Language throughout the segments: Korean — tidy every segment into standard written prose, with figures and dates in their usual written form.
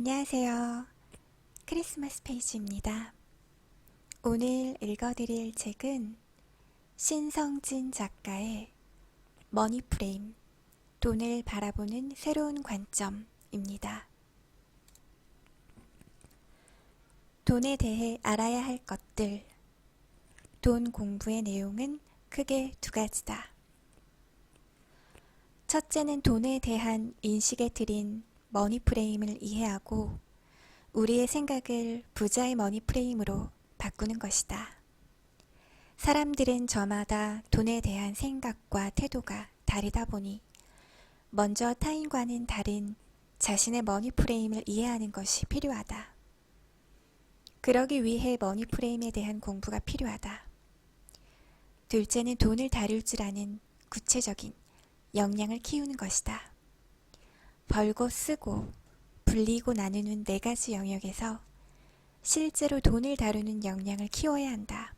안녕하세요. 크리스마스 페이지입니다. 오늘 읽어드릴 책은 신성진 작가의 머니프레임, 돈을 바라보는 새로운 관점입니다. 돈에 대해 알아야 할 것들. 돈 공부의 내용은 크게 두 가지다. 첫째는 돈에 대한 인식에 들인 머니프레임을 이해하고 우리의 생각을 부자의 머니프레임으로 바꾸는 것이다. 사람들은 저마다 돈에 대한 생각과 태도가 다르다 보니 먼저 타인과는 다른 자신의 머니프레임을 이해하는 것이 필요하다. 그러기 위해 머니프레임에 대한 공부가 필요하다. 둘째는 돈을 다룰 줄 아는 구체적인 역량을 키우는 것이다. 벌고 쓰고 불리고 나누는 네 가지 영역에서 실제로 돈을 다루는 역량을 키워야 한다.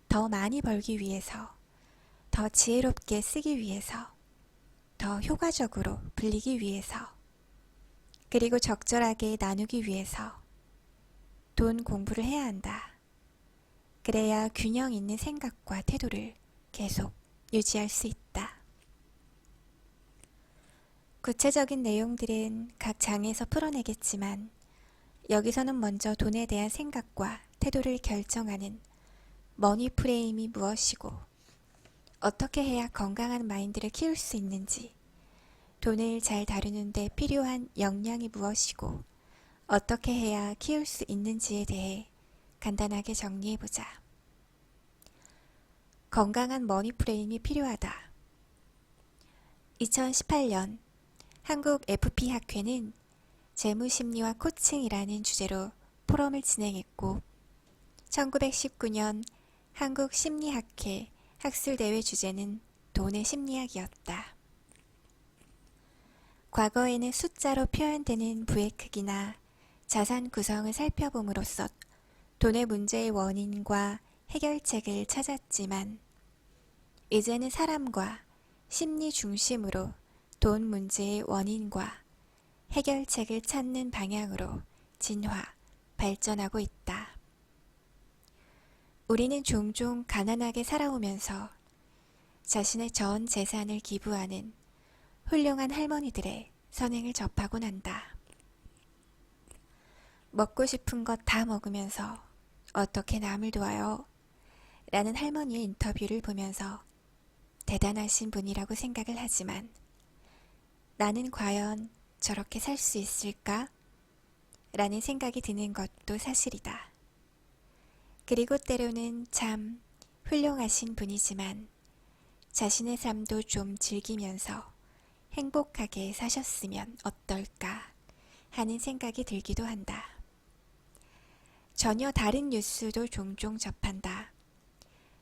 더 많이 벌기 위해서, 더 지혜롭게 쓰기 위해서, 더 효과적으로 불리기 위해서, 그리고 적절하게 나누기 위해서 돈 공부를 해야 한다. 그래야 균형 있는 생각과 태도를 계속 유지할 수 있다. 구체적인 내용들은 각 장에서 풀어내겠지만 여기서는 먼저 돈에 대한 생각과 태도를 결정하는 머니프레임이 무엇이고 어떻게 해야 건강한 마인드를 키울 수 있는지, 돈을 잘 다루는 데 필요한 역량이 무엇이고 어떻게 해야 키울 수 있는지에 대해 간단하게 정리해보자. 건강한 머니프레임이 필요하다. 2018년 한국 FP학회는 재무심리와 코칭이라는 주제로 포럼을 진행했고 1919년 한국심리학회 학술대회 주제는 돈의 심리학이었다. 과거에는 숫자로 표현되는 부의 크기나 자산 구성을 살펴봄으로써 돈의 문제의 원인과 해결책을 찾았지만 이제는 사람과 심리 중심으로 돈 문제의 원인과 해결책을 찾는 방향으로 진화, 발전하고 있다. 우리는 종종 가난하게 살아오면서 자신의 전 재산을 기부하는 훌륭한 할머니들의 선행을 접하곤 한다. 먹고 싶은 것 다 먹으면서 어떻게 남을 도와요? 라는 할머니의 인터뷰를 보면서 대단하신 분이라고 생각을 하지만 나는 과연 저렇게 살 수 있을까? 라는 생각이 드는 것도 사실이다. 그리고 때로는 참 훌륭하신 분이지만 자신의 삶도 좀 즐기면서 행복하게 사셨으면 어떨까 하는 생각이 들기도 한다. 전혀 다른 뉴스도 종종 접한다.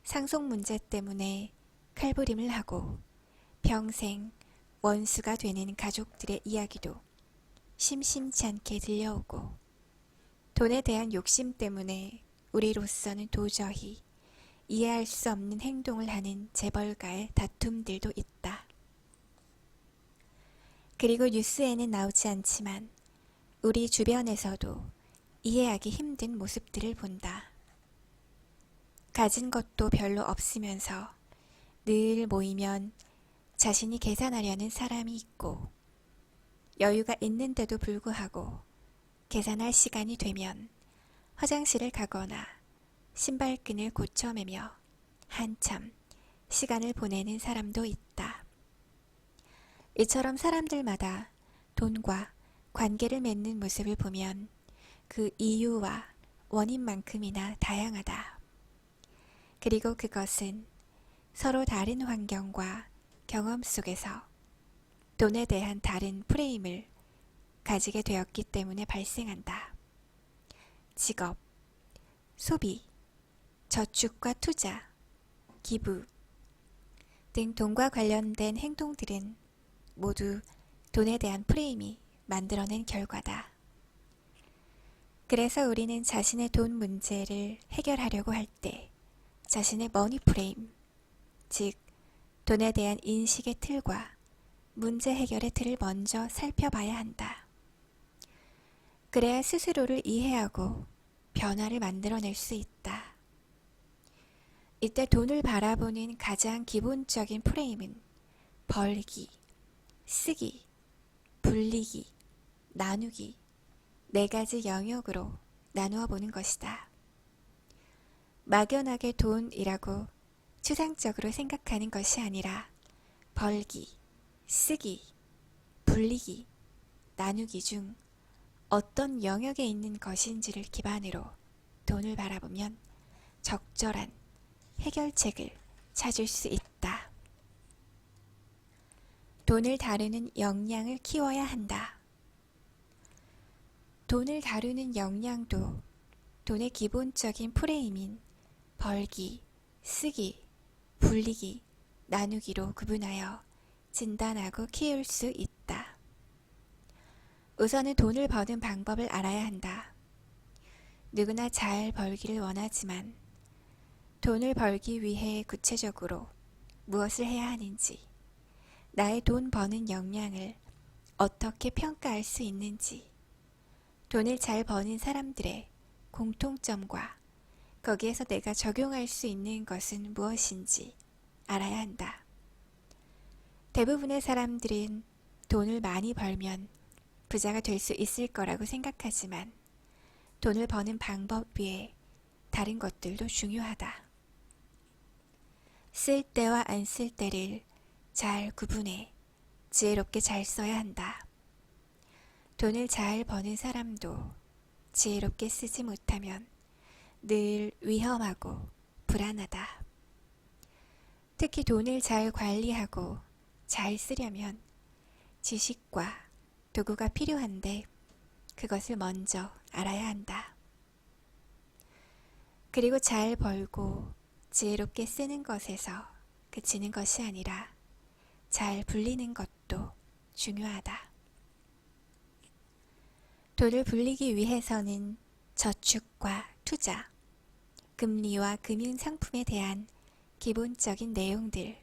상속 문제 때문에 칼부림을 하고 평생 원수가 되는 가족들의 이야기도 심심치 않게 들려오고 돈에 대한 욕심 때문에 우리로서는 도저히 이해할 수 없는 행동을 하는 재벌가의 다툼들도 있다. 그리고 뉴스에는 나오지 않지만 우리 주변에서도 이해하기 힘든 모습들을 본다. 가진 것도 별로 없으면서 늘 모이면 자신이 계산하려는 사람이 있고 여유가 있는데도 불구하고 계산할 시간이 되면 화장실을 가거나 신발끈을 고쳐매며 한참 시간을 보내는 사람도 있다. 이처럼 사람들마다 돈과 관계를 맺는 모습을 보면 그 이유와 원인만큼이나 다양하다. 그리고 그것은 서로 다른 환경과 경험 속에서 돈에 대한 다른 프레임을 가지게 되었기 때문에 발생한다. 직업, 소비, 저축과 투자, 기부 등 돈과 관련된 행동들은 모두 돈에 대한 프레임이 만들어낸 결과다. 그래서 우리는 자신의 돈 문제를 해결하려고 할 때 자신의 머니 프레임, 즉 돈에 대한 인식의 틀과 문제 해결의 틀을 먼저 살펴봐야 한다. 그래야 스스로를 이해하고 변화를 만들어낼 수 있다. 이때 돈을 바라보는 가장 기본적인 프레임은 벌기, 쓰기, 불리기, 나누기, 네 가지 영역으로 나누어 보는 것이다. 막연하게 돈이라고 추상적으로 생각하는 것이 아니라 벌기, 쓰기, 불리기, 나누기 중 어떤 영역에 있는 것인지를 기반으로 돈을 바라보면 적절한 해결책을 찾을 수 있다. 돈을 다루는 역량을 키워야 한다. 돈을 다루는 역량도 돈의 기본적인 프레임인 벌기, 쓰기, 불리기, 나누기로 구분하여 진단하고 키울 수 있다. 우선은 돈을 버는 방법을 알아야 한다. 누구나 잘 벌기를 원하지만 돈을 벌기 위해 구체적으로 무엇을 해야 하는지, 나의 돈 버는 역량을 어떻게 평가할 수 있는지, 돈을 잘 버는 사람들의 공통점과 거기에서 내가 적용할 수 있는 것은 무엇인지 알아야 한다. 대부분의 사람들은 돈을 많이 벌면 부자가 될 수 있을 거라고 생각하지만 돈을 버는 방법 외에 다른 것들도 중요하다. 쓸 때와 안 쓸 때를 잘 구분해 지혜롭게 잘 써야 한다. 돈을 잘 버는 사람도 지혜롭게 쓰지 못하면 늘 위험하고 불안하다. 특히 돈을 잘 관리하고 잘 쓰려면 지식과 도구가 필요한데 그것을 먼저 알아야 한다. 그리고 잘 벌고 지혜롭게 쓰는 것에서 그치는 것이 아니라 잘 불리는 것도 중요하다. 돈을 불리기 위해서는 저축과 투자, 금리와 금융상품에 대한 기본적인 내용들,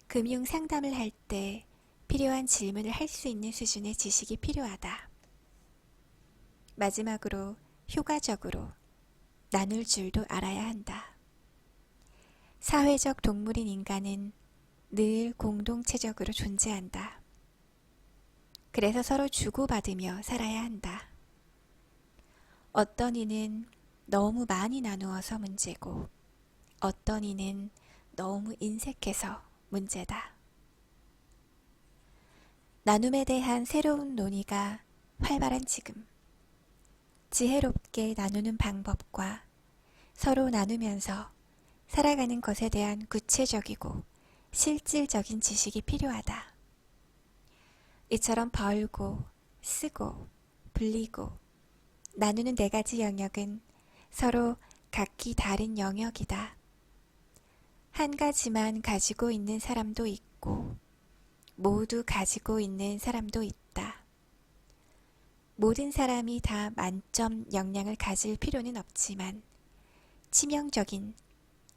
금융상담을 할 때 필요한 질문을 할 수 있는 수준의 지식이 필요하다. 마지막으로 효과적으로 나눌 줄도 알아야 한다. 사회적 동물인 인간은 늘 공동체적으로 존재한다. 그래서 서로 주고받으며 살아야 한다. 어떤 이는 너무 많이 나누어서 문제고 어떤 이는 너무 인색해서 문제다. 나눔에 대한 새로운 논의가 활발한 지금, 지혜롭게 나누는 방법과 서로 나누면서 살아가는 것에 대한 구체적이고 실질적인 지식이 필요하다. 이처럼 벌고, 쓰고, 불리고, 나누는 네 가지 영역은 서로 각기 다른 영역이다. 한 가지만 가지고 있는 사람도 있고, 모두 가지고 있는 사람도 있다. 모든 사람이 다 만점 역량을 가질 필요는 없지만 치명적인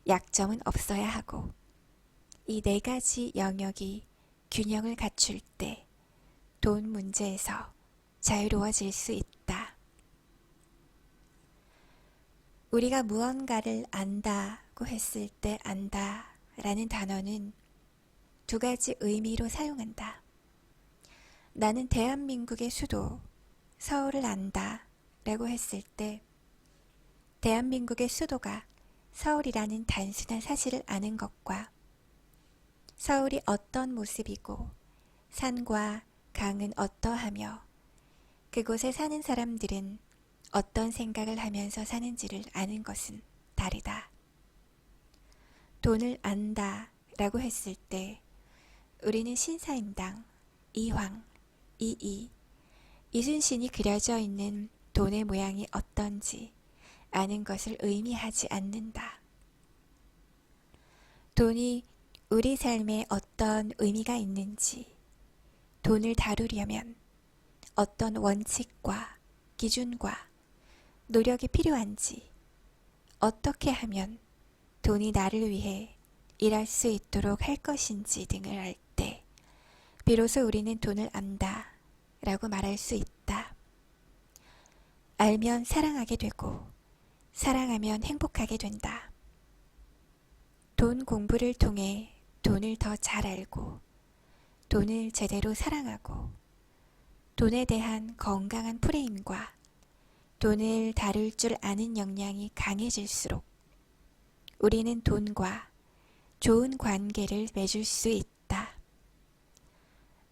약점은 없어야 하고 이 네 가지 영역이 균형을 갖출 때 돈 문제에서 자유로워질 수 있다. 우리가 무언가를 안다고 했을 때 안다 라는 단어는 두 가지 의미로 사용한다. 나는 대한민국의 수도 서울을 안다 라고 했을 때 대한민국의 수도가 서울이라는 단순한 사실을 아는 것과 서울이 어떤 모습이고 산과 강은 어떠하며 그곳에 사는 사람들은 어떤 생각을 하면서 사는지를 아는 것은 다르다. 돈을 안다 라고 했을 때 우리는 신사임당, 이황, 이이, 이순신이 그려져 있는 돈의 모양이 어떤지 아는 것을 의미하지 않는다. 돈이 우리 삶에 어떤 의미가 있는지, 돈을 다루려면 어떤 원칙과 기준과 노력이 필요한지, 어떻게 하면 돈이 나를 위해 일할 수 있도록 할 것인지 등을 알 때 비로소 우리는 돈을 안다 라고 말할 수 있다. 알면 사랑하게 되고 사랑하면 행복하게 된다. 돈 공부를 통해 돈을 더 잘 알고 돈을 제대로 사랑하고 돈에 대한 건강한 프레임과 돈을 다룰 줄 아는 역량이 강해질수록 우리는 돈과 좋은 관계를 맺을 수 있다.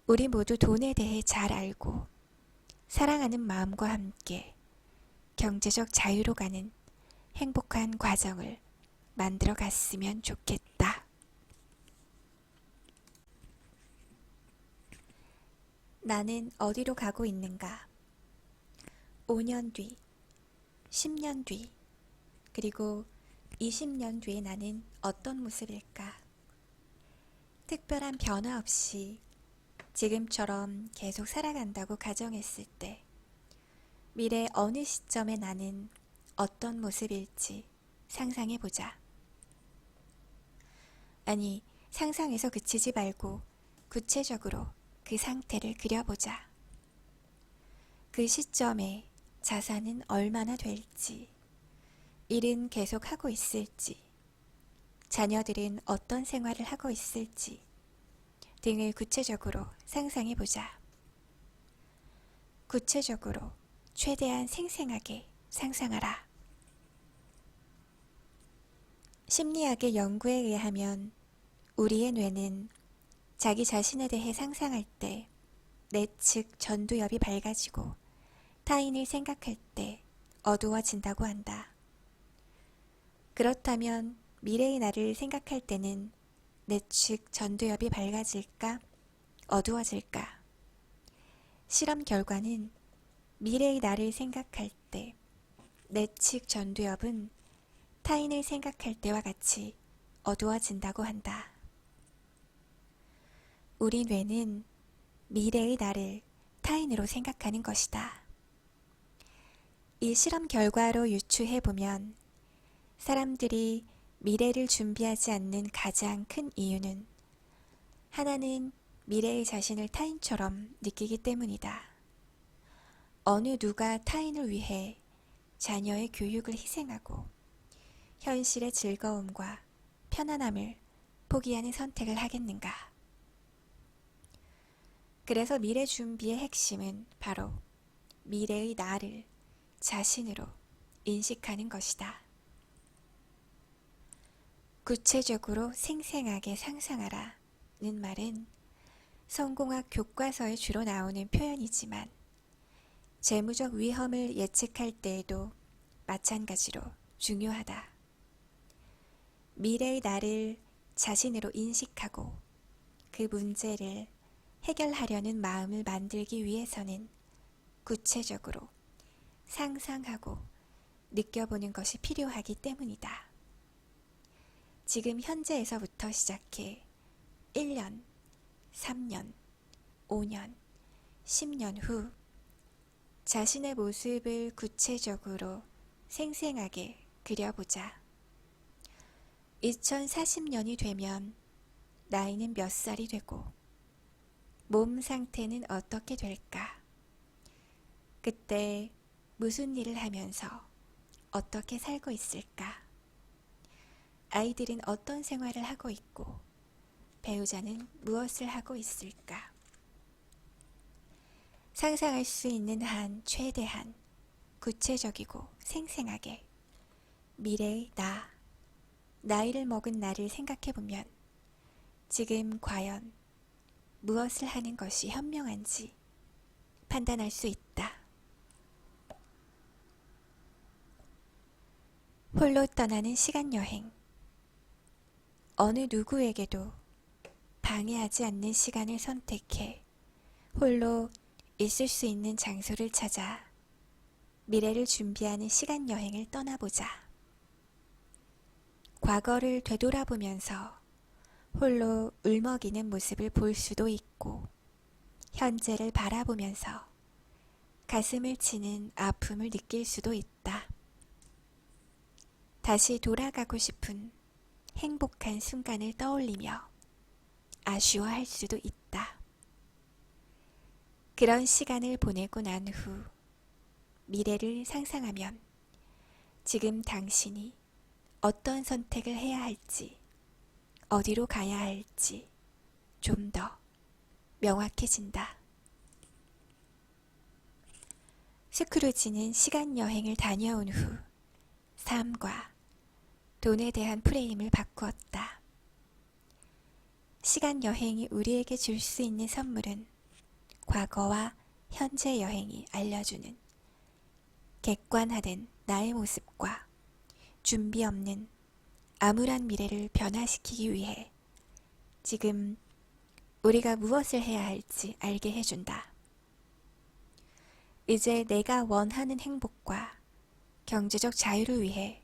우리 모두 돈에 대해 잘 알고 사랑하는 마음과 함께 경제적 자유로 가는 행복한 과정을 만들어 갔으면 좋겠다. 나는 어디로 가고 있는가? 5년 뒤, 10년 뒤, 그리고 20년 뒤에 나는 어떤 모습일까? 특별한 변화 없이 지금처럼 계속 살아간다고 가정했을 때 미래 어느 시점에 나는 어떤 모습일지 상상해보자. 아니, 상상에서 그치지 말고 구체적으로 그 상태를 그려보자. 그 시점에 자산은 얼마나 될지, 일은 계속 하고 있을지, 자녀들은 어떤 생활을 하고 있을지 등을 구체적으로 상상해보자. 구체적으로 최대한 생생하게 상상하라. 심리학의 연구에 의하면 우리의 뇌는 자기 자신에 대해 상상할 때 내측 전두엽이 밝아지고 타인을 생각할 때 어두워진다고 한다. 그렇다면 미래의 나를 생각할 때는 내측 전두엽이 밝아질까? 어두워질까? 실험 결과는 미래의 나를 생각할 때 내측 전두엽은 타인을 생각할 때와 같이 어두워진다고 한다. 우리 뇌는 미래의 나를 타인으로 생각하는 것이다. 이 실험 결과로 유추해보면 사람들이 미래를 준비하지 않는 가장 큰 이유는 하나는 미래의 자신을 타인처럼 느끼기 때문이다. 어느 누가 타인을 위해 자녀의 교육을 희생하고 현실의 즐거움과 편안함을 포기하는 선택을 하겠는가? 그래서 미래 준비의 핵심은 바로 미래의 나를 자신으로 인식하는 것이다. 구체적으로 생생하게 상상하라 는 말은 성공학 교과서에 주로 나오는 표현이지만 재무적 위험을 예측할 때에도 마찬가지로 중요하다. 미래의 나를 자신으로 인식하고 그 문제를 해결하려는 마음을 만들기 위해서는 구체적으로 상상하고 느껴보는 것이 필요하기 때문이다. 지금 현재에서부터 시작해 1년, 3년, 5년, 10년 후 자신의 모습을 구체적으로 생생하게 그려보자. 2040년이 되면 나이는 몇 살이 되고 몸 상태는 어떻게 될까? 그때 무슨 일을 하면서 어떻게 살고 있을까? 아이들은 어떤 생활을 하고 있고 배우자는 무엇을 하고 있을까? 상상할 수 있는 한 최대한 구체적이고 생생하게 미래의 나, 나이를 먹은 나를 생각해보면 지금 과연 무엇을 하는 것이 현명한지 판단할 수 있다. 홀로 떠나는 시간여행. 어느 누구에게도 방해하지 않는 시간을 선택해 홀로 있을 수 있는 장소를 찾아 미래를 준비하는 시간여행을 떠나보자. 과거를 되돌아보면서 홀로 울먹이는 모습을 볼 수도 있고 현재를 바라보면서 가슴을 치는 아픔을 느낄 수도 있다. 다시 돌아가고 싶은 행복한 순간을 떠올리며 아쉬워할 수도 있다. 그런 시간을 보내고 난 후 미래를 상상하면 지금 당신이 어떤 선택을 해야 할지, 어디로 가야 할지 좀 더 명확해진다. 스크루지는 시간 여행을 다녀온 후 삶과 돈에 대한 프레임을 바꾸었다. 시간 여행이 우리에게 줄 수 있는 선물은 과거와 현재 여행이 알려주는 객관화된 나의 모습과 준비 없는 암울한 미래를 변화시키기 위해 지금 우리가 무엇을 해야 할지 알게 해준다. 이제 내가 원하는 행복과 경제적 자유를 위해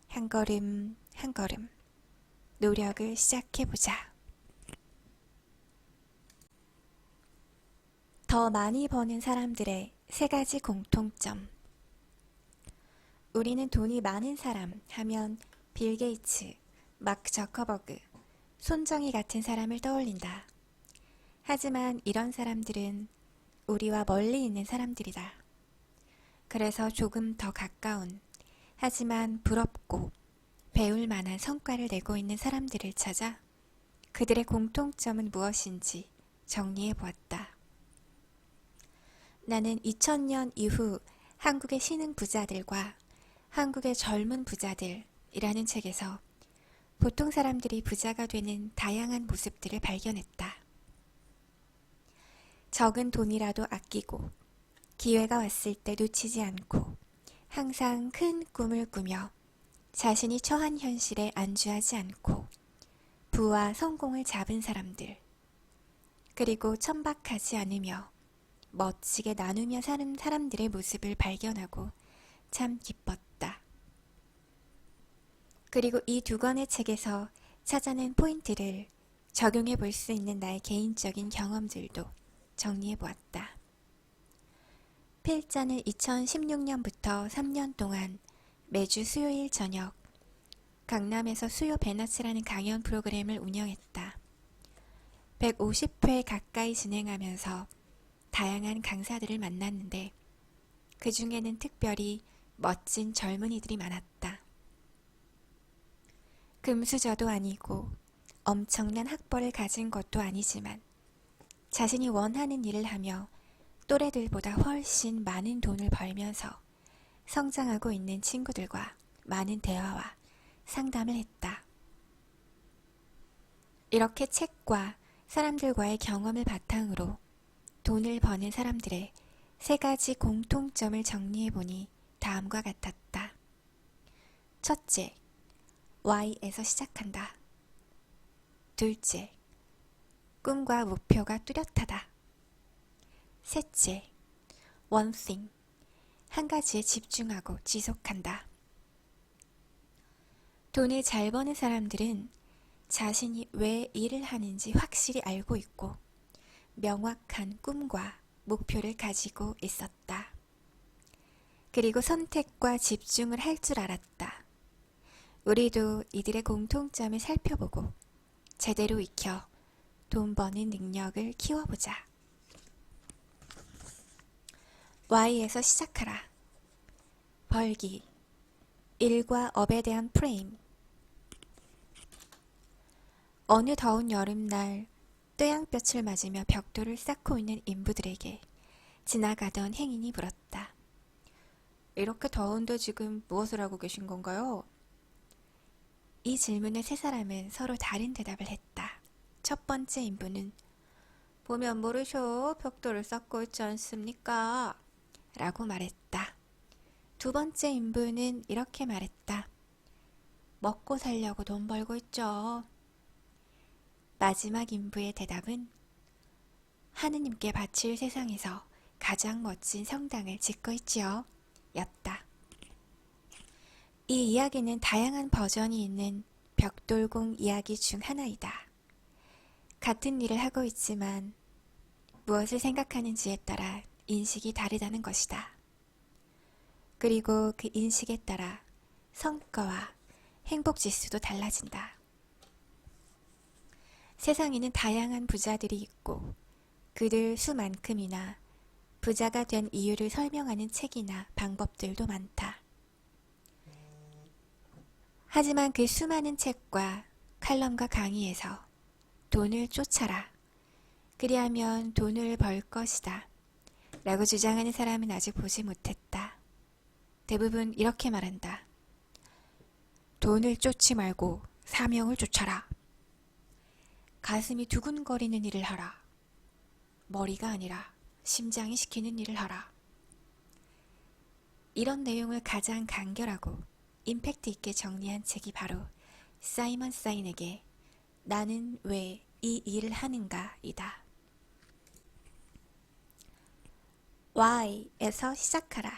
한 걸음 한 걸음 노력을 시작해보자. 더 많이 버는 사람들의 세 가지 공통점. 우리는 돈이 많은 사람 하면 빌 게이츠, 마크 저커버그, 손정희 같은 사람을 떠올린다. 하지만 이런 사람들은 우리와 멀리 있는 사람들이다. 그래서 조금 더 가까운, 하지만 부럽고 배울 만한 성과를 내고 있는 사람들을 찾아 그들의 공통점은 무엇인지 정리해 보았다. 나는 2000년 이후 한국의 신흥 부자들과 한국의 젊은 부자들이라는 책에서 보통 사람들이 부자가 되는 다양한 모습들을 발견했다. 적은 돈이라도 아끼고 기회가 왔을 때 놓치지 않고 항상 큰 꿈을 꾸며 자신이 처한 현실에 안주하지 않고 부와 성공을 잡은 사람들, 그리고 천박하지 않으며 멋지게 나누며 사는 사람들의 모습을 발견하고 참 기뻤다. 그리고 이 두 권의 책에서 찾아낸 포인트를 적용해 볼 수 있는 나의 개인적인 경험들도 정리해 보았다. 필자는 2016년부터 3년 동안 매주 수요일 저녁 강남에서 수요 베너스라는 강연 프로그램을 운영했다. 150회 가까이 진행하면서 다양한 강사들을 만났는데 그 중에는 특별히 멋진 젊은이들이 많았다. 금수저도 아니고 엄청난 학벌을 가진 것도 아니지만 자신이 원하는 일을 하며 또래들보다 훨씬 많은 돈을 벌면서 성장하고 있는 친구들과 많은 대화와 상담을 했다. 이렇게 책과 사람들과의 경험을 바탕으로 돈을 버는 사람들의 세 가지 공통점을 정리해보니 다음과 같았다. 첫째, Y에서 시작한다. 둘째, 꿈과 목표가 뚜렷하다. 셋째, One thing, 한 가지에 집중하고 지속한다. 돈을 잘 버는 사람들은 자신이 왜 일을 하는지 확실히 알고 있고 명확한 꿈과 목표를 가지고 있었다. 그리고 선택과 집중을 할 줄 알았다. 우리도 이들의 공통점을 살펴보고 제대로 익혀 돈 버는 능력을 키워보자. Y에서 시작하라. 벌기, 일과 업에 대한 프레임. 어느 더운 여름날 뜨양볕을 맞으며 벽돌을 쌓고 있는 인부들에게 지나가던 행인이 물었다. 이렇게 더운데 지금 무엇을 하고 계신 건가요? 이 질문에 세 사람은 서로 다른 대답을 했다. 첫 번째 인부는 보면 모르셔, 벽돌을 쌓고 있지 않습니까? 라고 말했다. 두 번째 인부는 이렇게 말했다. 먹고 살려고 돈 벌고 있죠. 마지막 인부의 대답은 하느님께 바칠 세상에서 가장 멋진 성당을 짓고 있지요. 였다. 이 이야기는 다양한 버전이 있는 벽돌공 이야기 중 하나이다. 같은 일을 하고 있지만 무엇을 생각하는지에 따라 인식이 다르다는 것이다. 그리고 그 인식에 따라 성과와 행복지수도 달라진다. 세상에는 다양한 부자들이 있고 그들 수만큼이나 부자가 된 이유를 설명하는 책이나 방법들도 많다. 하지만 그 수많은 책과 칼럼과 강의에서 돈을 쫓아라. 그리하면 돈을 벌 것이다. 라고 주장하는 사람은 아직 보지 못했다. 대부분 이렇게 말한다. 돈을 쫓지 말고 사명을 쫓아라. 가슴이 두근거리는 일을 하라. 머리가 아니라 심장이 시키는 일을 하라. 이런 내용을 가장 간결하고 임팩트 있게 정리한 책이 바로 사이먼 사이넥의 나는 왜 이 일을 하는가 이다. Why에서 시작하라.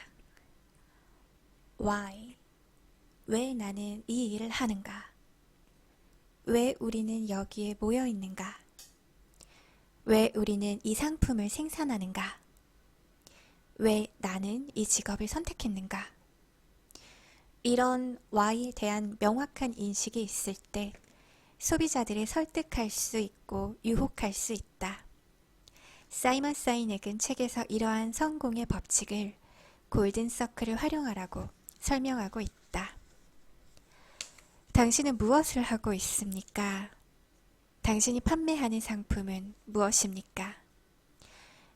Why? 왜 나는 이 일을 하는가? 왜 우리는 여기에 모여 있는가? 왜 우리는 이 상품을 생산하는가? 왜 나는 이 직업을 선택했는가? 이런 Why에 대한 명확한 인식이 있을 때 소비자들을 설득할 수 있고 유혹할 수 있다. 사이먼 사이넥은 책에서 이러한 성공의 법칙을 골든 서클을 활용하라고 설명하고 있다. 당신은 무엇을 하고 있습니까? 당신이 판매하는 상품은 무엇입니까?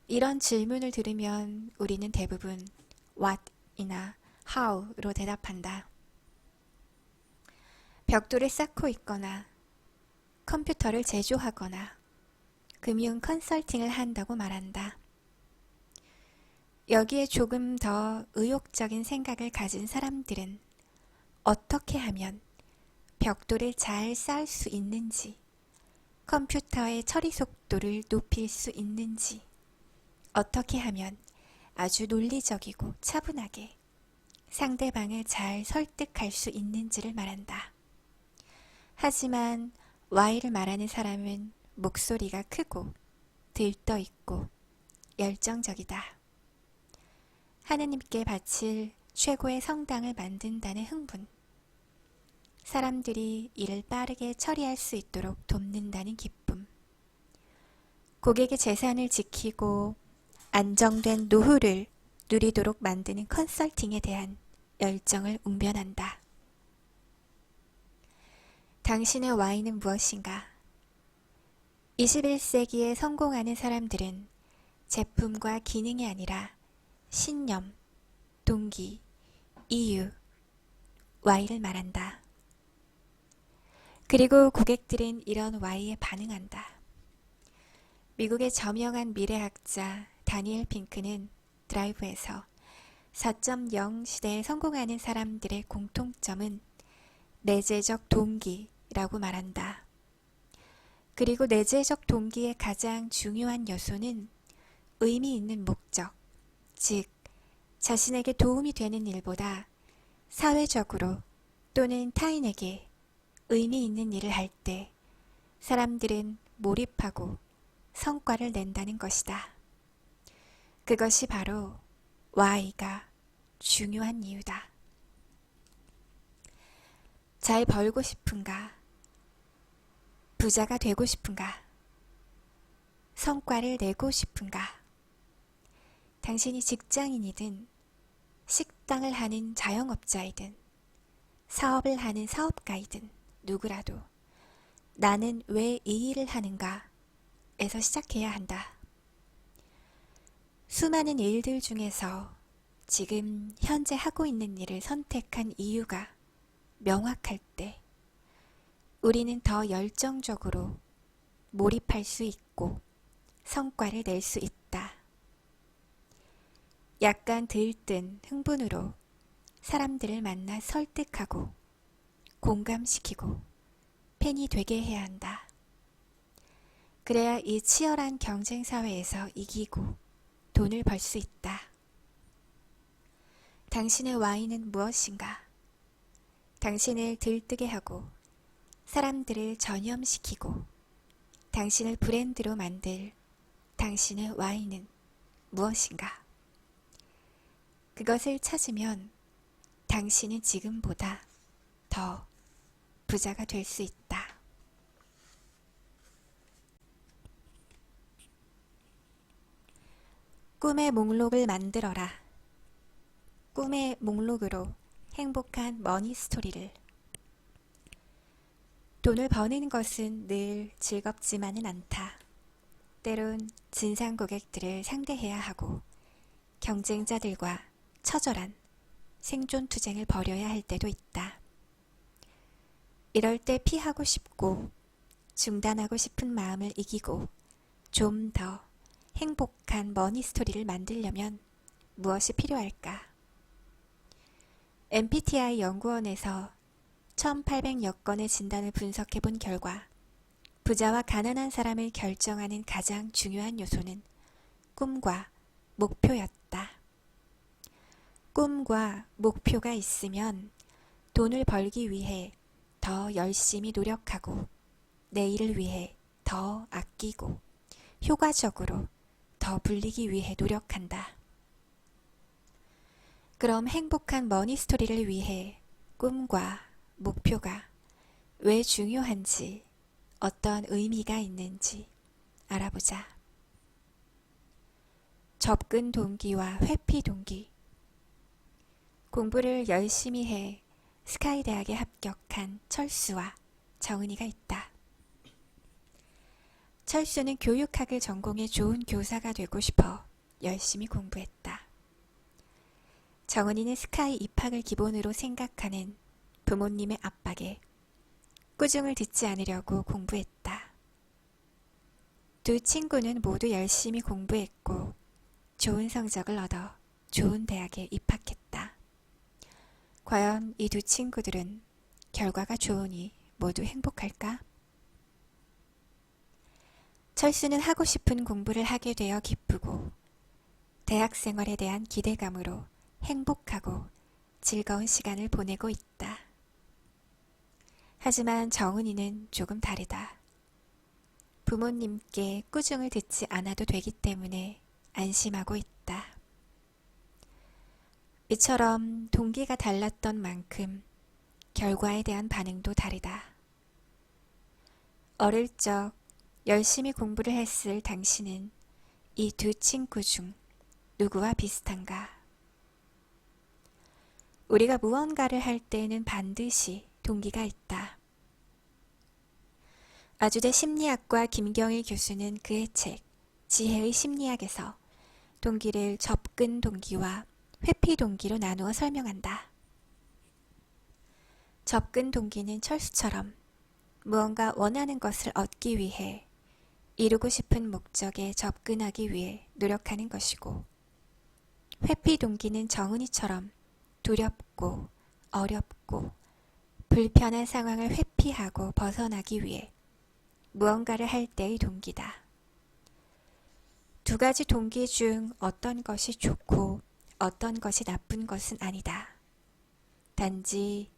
이런 질문을 들으면 우리는 대부분 what이나 how로 대답한다. 벽돌을 쌓고 있거나 컴퓨터를 제조하거나 금융 컨설팅을 한다고 말한다. 여기에 조금 더 의욕적인 생각을 가진 사람들은 어떻게 하면 벽돌을 잘 쌓을 수 있는지, 컴퓨터의 처리 속도를 높일 수 있는지, 어떻게 하면 아주 논리적이고 차분하게 상대방을 잘 설득할 수 있는지를 말한다. 하지만 Why를 말하는 사람은 목소리가 크고 들떠 있고 열정적이다. 하느님께 바칠 최고의 성당을 만든다는 흥분, 사람들이 일을 빠르게 처리할 수 있도록 돕는다는 기쁨, 고객의 재산을 지키고 안정된 노후를 누리도록 만드는 컨설팅에 대한 열정을 웅변한다. 당신의 Why는 무엇인가? 21세기에 성공하는 사람들은 제품과 기능이 아니라 신념, 동기, 이유, Why를 말한다. 그리고 고객들은 이런 Why에 반응한다. 미국의 저명한 미래학자 다니엘 핑크는 드라이브에서 4.0 시대에 성공하는 사람들의 공통점은 내재적 동기라고 말한다. 그리고 내재적 동기의 가장 중요한 요소는 의미 있는 목적, 즉 자신에게 도움이 되는 일보다 사회적으로 또는 타인에게 의미 있는 일을 할 때 사람들은 몰입하고 성과를 낸다는 것이다. 그것이 바로 Why가 중요한 이유다. 잘 벌고 싶은가? 부자가 되고 싶은가? 성과를 내고 싶은가? 당신이 직장인이든 식당을 하는 자영업자이든 사업을 하는 사업가이든 누구라도 나는 왜 이 일을 하는가? 에서 시작해야 한다. 수많은 일들 중에서 지금 현재 하고 있는 일을 선택한 이유가 명확할 때 우리는 더 열정적으로 몰입할 수 있고 성과를 낼 수 있다. 약간 들뜬 흥분으로 사람들을 만나 설득하고 공감시키고 팬이 되게 해야 한다. 그래야 이 치열한 경쟁 사회에서 이기고 돈을 벌 수 있다. 당신의 Why는 무엇인가? 당신을 들뜨게 하고 사람들을 전염시키고 당신을 브랜드로 만들 당신의 Why는 무엇인가? 그것을 찾으면 당신은 지금보다 더 부자가 될 수 있다. 꿈의 목록을 만들어라. 꿈의 목록으로 행복한 머니 스토리를. 돈을 버는 것은 늘 즐겁지만은 않다. 때론 진상 고객들을 상대해야 하고 경쟁자들과 처절한 생존 투쟁을 벌여야 할 때도 있다. 이럴 때 피하고 싶고 중단하고 싶은 마음을 이기고 좀 더 행복한 머니 스토리를 만들려면 무엇이 필요할까? MBTI 연구원에서 1800여 건의 진단을 분석해 본 결과 부자와 가난한 사람을 결정하는 가장 중요한 요소는 꿈과 목표였다. 꿈과 목표가 있으면 돈을 벌기 위해 더 열심히 노력하고 내일을 위해 더 아끼고 효과적으로 더 불리기 위해 노력한다. 그럼 행복한 머니 스토리를 위해 꿈과 목표가 왜 중요한지, 어떤 의미가 있는지 알아보자. 접근 동기와 회피 동기. 공부를 열심히 해 스카이 대학에 합격한 철수와 정은이가 있다. 철수는 교육학을 전공해 좋은 교사가 되고 싶어 열심히 공부했다. 정은이는 스카이 입학을 기본으로 생각하는 부모님의 압박에 꾸중을 듣지 않으려고 공부했다. 두 친구는 모두 열심히 공부했고 좋은 성적을 얻어 좋은 대학에 입학했다. 과연 이 두 친구들은 결과가 좋으니 모두 행복할까? 철수는 하고 싶은 공부를 하게 되어 기쁘고 대학 생활에 대한 기대감으로 행복하고 즐거운 시간을 보내고 있다. 하지만 정은이는 조금 다르다. 부모님께 꾸중을 듣지 않아도 되기 때문에 안심하고 있다. 이처럼 동기가 달랐던 만큼 결과에 대한 반응도 다르다. 어릴 적 열심히 공부를 했을 당신은 이 두 친구 중 누구와 비슷한가? 우리가 무언가를 할 때에는 반드시 동기가 있다. 아주대 심리학과 김경일 교수는 그의 책 지혜의 심리학에서 동기를 접근 동기와 회피 동기로 나누어 설명한다. 접근 동기는 철수처럼 무언가 원하는 것을 얻기 위해 이루고 싶은 목적에 접근하기 위해 노력하는 것이고, 회피 동기는 정은이처럼 두렵고 어렵고 불편한 상황을 회피하고 벗어나기 위해 무언가를 할 때의 동기다. 두 가지 동기 중 어떤 것이 좋고 어떤 것이 나쁜 것은 아니다. 단지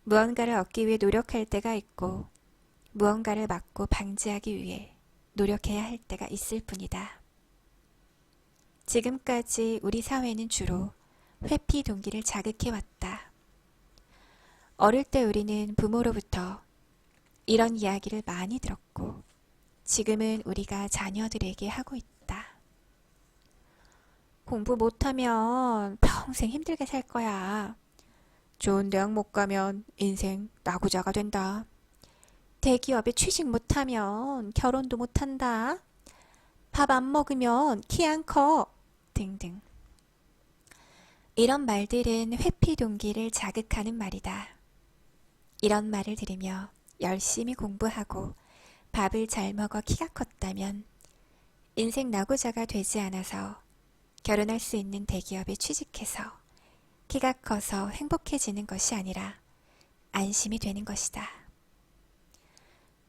무언가를 얻기 위해 노력할 때가 있고 무언가를 막고 방지하기 위해 노력해야 할 때가 있을 뿐이다. 지금까지 우리 사회는 주로 회피 동기를 자극해왔다. 어릴 때 우리는 부모로부터 이런 이야기를 많이 들었고 지금은 우리가 자녀들에게 하고 있다. 공부 못하면 평생 힘들게 살 거야. 좋은 대학 못 가면 인생 나구자가 된다. 대기업에 취직 못하면 결혼도 못한다. 밥 안 먹으면 키 안 커. 등등. 이런 말들은 회피 동기를 자극하는 말이다. 이런 말을 들으며 열심히 공부하고 밥을 잘 먹어 키가 컸다면 인생 나고자가 되지 않아서 결혼할 수 있는 대기업에 취직해서 키가 커서 행복해지는 것이 아니라 안심이 되는 것이다.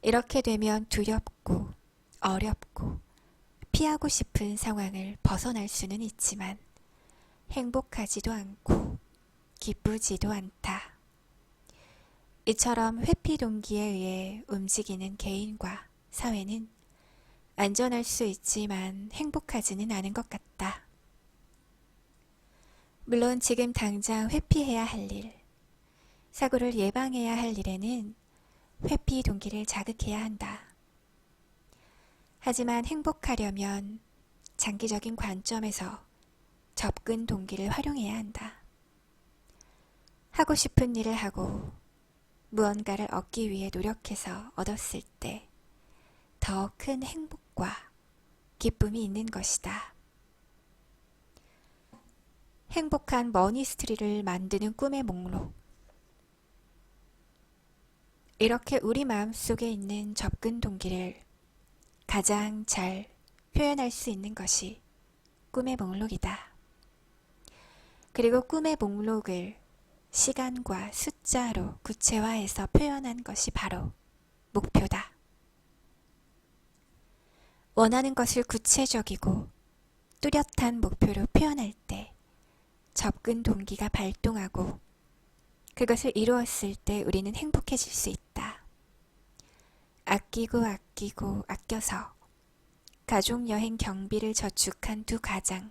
이렇게 되면 두렵고 어렵고 피하고 싶은 상황을 벗어날 수는 있지만 행복하지도 않고 기쁘지도 않다. 이처럼 회피 동기에 의해 움직이는 개인과 사회는 안전할 수 있지만 행복하지는 않은 것 같다. 물론 지금 당장 회피해야 할 일, 사고를 예방해야 할 일에는 회피 동기를 자극해야 한다. 하지만 행복하려면 장기적인 관점에서 접근 동기를 활용해야 한다. 하고 싶은 일을 하고 무언가를 얻기 위해 노력해서 얻었을 때 더 큰 행복과 기쁨이 있는 것이다. 행복한 머니스트리를 만드는 꿈의 목록. 이렇게 우리 마음속에 있는 접근 동기를 가장 잘 표현할 수 있는 것이 꿈의 목록이다. 그리고 꿈의 목록을 시간과 숫자로 구체화해서 표현한 것이 바로 목표다. 원하는 것을 구체적이고 뚜렷한 목표로 표현할 때 접근 동기가 발동하고 그것을 이루었을 때 우리는 행복해질 수 있다. 아끼고 아껴서 가족여행 경비를 저축한 두 가장,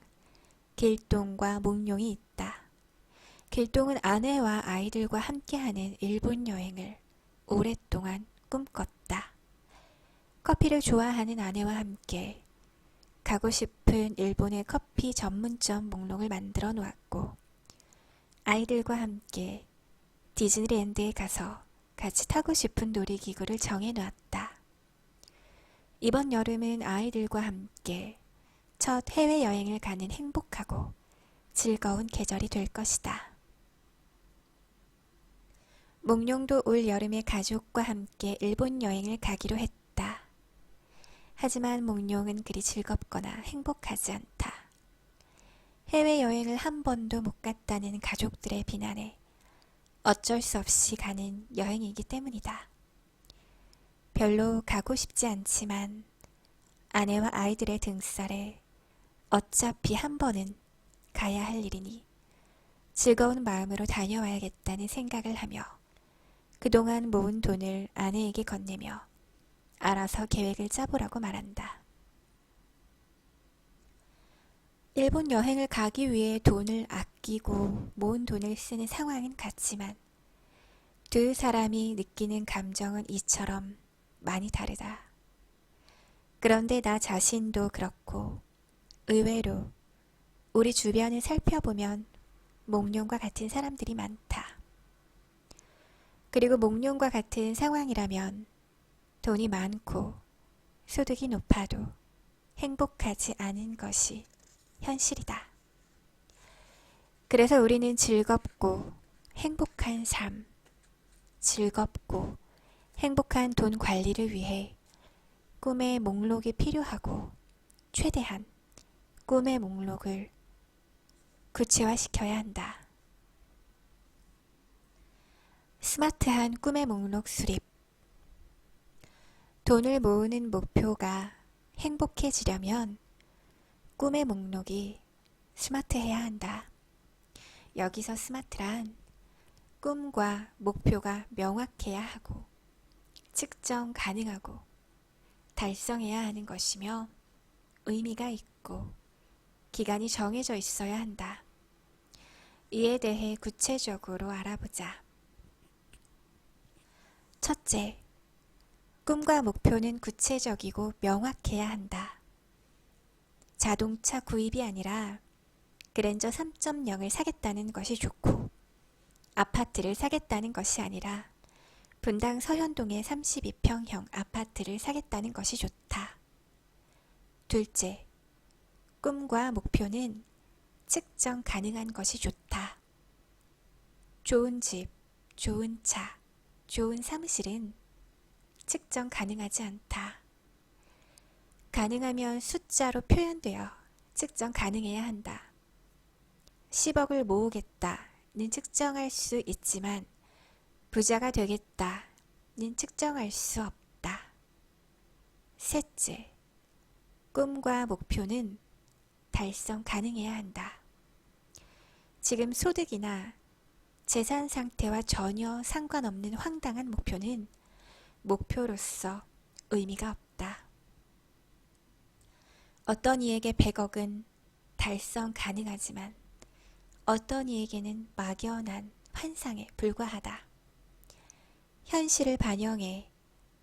길동과 몽룡이 있다. 길동은 아내와 아이들과 함께하는 일본 여행을 오랫동안 꿈꿨다. 커피를 좋아하는 아내와 함께 가고 싶은 일본의 커피 전문점 목록을 만들어 놓았고, 아이들과 함께 디즈니랜드에 가서 같이 타고 싶은 놀이기구를 정해 놓았다. 이번 여름은 아이들과 함께 첫 해외여행을 가는 행복하고 즐거운 계절이 될 것이다. 몽룡도 올 여름에 가족과 함께 일본 여행을 가기로 했다. 하지만 몽룡은 그리 즐겁거나 행복하지 않다. 해외여행을 한 번도 못 갔다는 가족들의 비난에 어쩔 수 없이 가는 여행이기 때문이다. 별로 가고 싶지 않지만 아내와 아이들의 등살에 어차피 한 번은 가야 할 일이니 즐거운 마음으로 다녀와야겠다는 생각을 하며 그동안 모은 돈을 아내에게 건네며 알아서 계획을 짜보라고 말한다. 일본 여행을 가기 위해 돈을 아끼고 모은 돈을 쓰는 상황은 같지만 두 사람이 느끼는 감정은 이처럼 많이 다르다. 그런데 나 자신도 그렇고 의외로 우리 주변을 살펴보면 몽룡과 같은 사람들이 많다. 그리고 몽룡과 같은 상황이라면 돈이 많고 소득이 높아도 행복하지 않은 것이 현실이다. 그래서 우리는 즐겁고 행복한 삶, 즐겁고 행복한 돈 관리를 위해 꿈의 목록이 필요하고 최대한 꿈의 목록을 구체화시켜야 한다. 스마트한 꿈의 목록 수립. 돈을 모으는 목표가 행복해지려면 꿈의 목록이 스마트해야 한다. 여기서 스마트란 꿈과 목표가 명확해야 하고 측정 가능하고 달성해야 하는 것이며 의미가 있고 기간이 정해져 있어야 한다. 이에 대해 구체적으로 알아보자. 첫째, 꿈과 목표는 구체적이고 명확해야 한다. 자동차 구입이 아니라 그랜저 3.0을 사겠다는 것이 좋고 아파트를 사겠다는 것이 아니라 분당 서현동의 32평형 아파트를 사겠다는 것이 좋다. 둘째, 꿈과 목표는 측정 가능한 것이 좋다. 좋은 집, 좋은 차, 좋은 사무실은 측정 가능하지 않다. 가능하면 숫자로 표현되어 측정 가능해야 한다. 10억을 모으겠다는 측정할 수 있지만 부자가 되겠다는 측정할 수 없다. 셋째, 꿈과 목표는 달성 가능해야 한다. 지금 소득이나 재산 상태와 전혀 상관없는 황당한 목표는 목표로서 의미가 없다. 어떤 이에게 100억은 달성 가능하지만 어떤 이에게는 막연한 환상에 불과하다. 현실을 반영해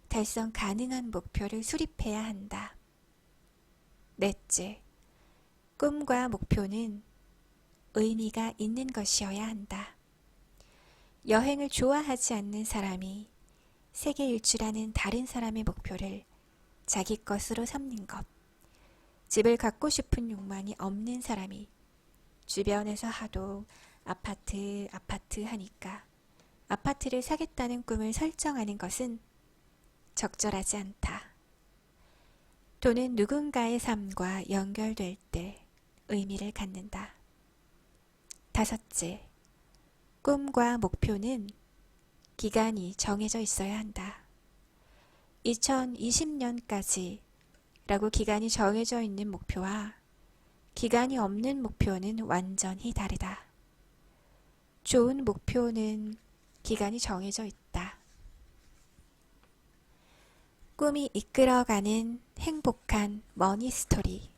달성 가능한 목표를 수립해야 한다. 넷째, 꿈과 목표는 의미가 있는 것이어야 한다. 여행을 좋아하지 않는 사람이 세계 일주라는 다른 사람의 목표를 자기 것으로 삼는 것. 집을 갖고 싶은 욕망이 없는 사람이 주변에서 하도 아파트, 아파트 하니까 아파트를 사겠다는 꿈을 설정하는 것은 적절하지 않다. 돈은 누군가의 삶과 연결될 때 의미를 갖는다. 다섯째, 꿈과 목표는 기간이 정해져 있어야 한다. 2020년까지 라고 기간이 정해져 있는 목표와 기간이 없는 목표는 완전히 다르다. 좋은 목표는 기간이 정해져 있다. 꿈이 이끌어가는 행복한 머니 스토리.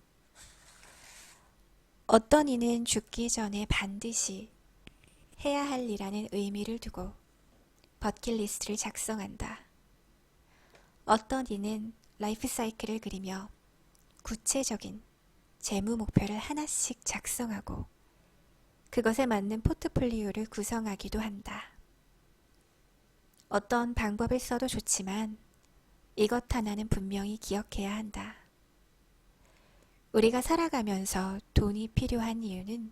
어떤 이는 죽기 전에 반드시 해야 할 일이라는 의미를 두고 버킷리스트를 작성한다. 어떤 이는 라이프 사이클을 그리며 구체적인 재무 목표를 하나씩 작성하고 그것에 맞는 포트폴리오를 구성하기도 한다. 어떤 방법을 써도 좋지만 이것 하나는 분명히 기억해야 한다. 우리가 살아가면서 돈이 필요한 이유는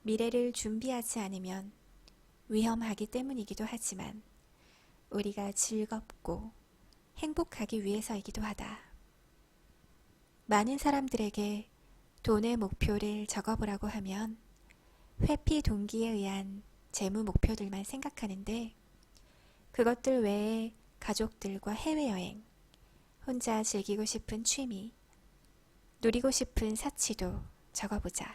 미래를 준비하지 않으면 위험하기 때문이기도 하지만 우리가 즐겁고 행복하기 위해서이기도 하다. 많은 사람들에게 돈의 목표를 적어보라고 하면 회피 동기에 의한 재무 목표들만 생각하는데 그것들 외에 가족들과 해외여행, 혼자 즐기고 싶은 취미, 누리고 싶은 사치도 적어보자.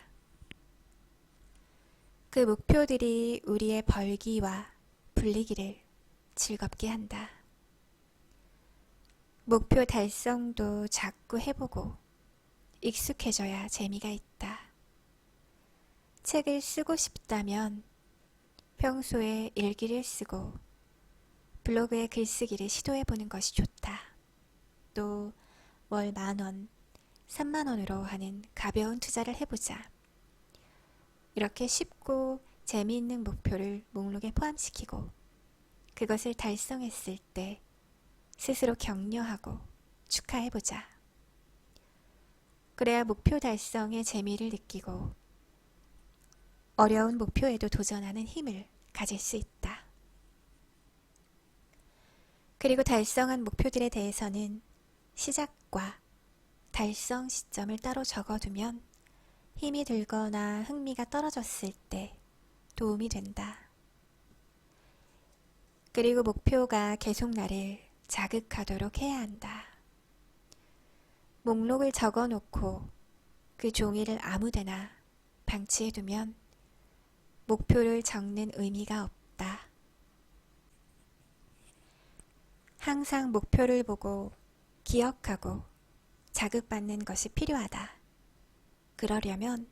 그 목표들이 우리의 벌기와 불리기를 즐겁게 한다. 목표 달성도 자꾸 해보고 익숙해져야 재미가 있다. 책을 쓰고 싶다면 평소에 일기를 쓰고 블로그에 글쓰기를 시도해보는 것이 좋다. 또 월 10,000원, 30,000원으로 하는 가벼운 투자를 해보자. 이렇게 쉽고 재미있는 목표를 목록에 포함시키고 그것을 달성했을 때 스스로 격려하고 축하해보자. 그래야 목표 달성의 재미를 느끼고 어려운 목표에도 도전하는 힘을 가질 수 있다. 그리고 달성한 목표들에 대해서는 시작과 달성 시점을 따로 적어두면 힘이 들거나 흥미가 떨어졌을 때 도움이 된다. 그리고 목표가 계속 나를 자극하도록 해야 한다. 목록을 적어놓고 그 종이를 아무데나 방치해두면 목표를 적는 의미가 없다. 항상 목표를 보고 기억하고 자극받는 것이 필요하다. 그러려면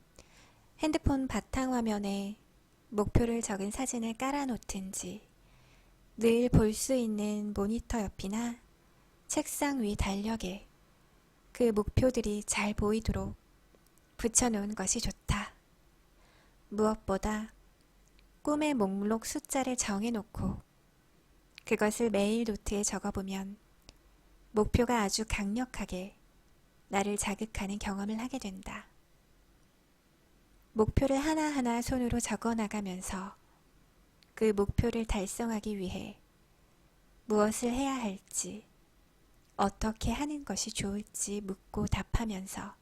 핸드폰 바탕화면에 목표를 적은 사진을 깔아놓든지 늘 볼 수 있는 모니터 옆이나 책상 위 달력에 그 목표들이 잘 보이도록 붙여놓은 것이 좋다. 무엇보다 꿈의 목록 숫자를 정해놓고 그것을 매일 노트에 적어보면 목표가 아주 강력하게 나를 자극하는 경험을 하게 된다. 목표를 하나하나 손으로 적어나가면서 그 목표를 달성하기 위해 무엇을 해야 할지, 어떻게 하는 것이 좋을지 묻고 답하면서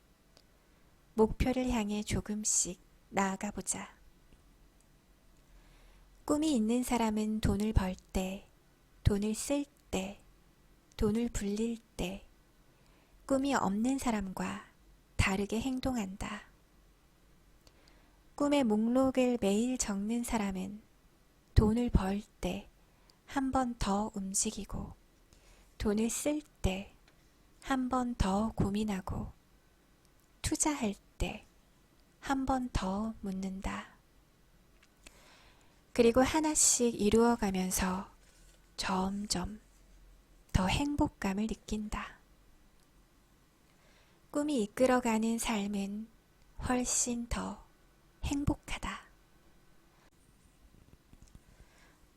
목표를 향해 조금씩 나아가 보자. 꿈이 있는 사람은 돈을 벌 때, 돈을 쓸 때, 돈을 불릴 때 꿈이 없는 사람과 다르게 행동한다. 꿈의 목록을 매일 적는 사람은 돈을 벌 때 한 번 더 움직이고 돈을 쓸 때 한 번 더 고민하고 투자할 때 한 번 더 묻는다. 그리고 하나씩 이루어가면서 점점 더 행복감을 느낀다. 꿈이 이끌어가는 삶은 훨씬 더 행복하다.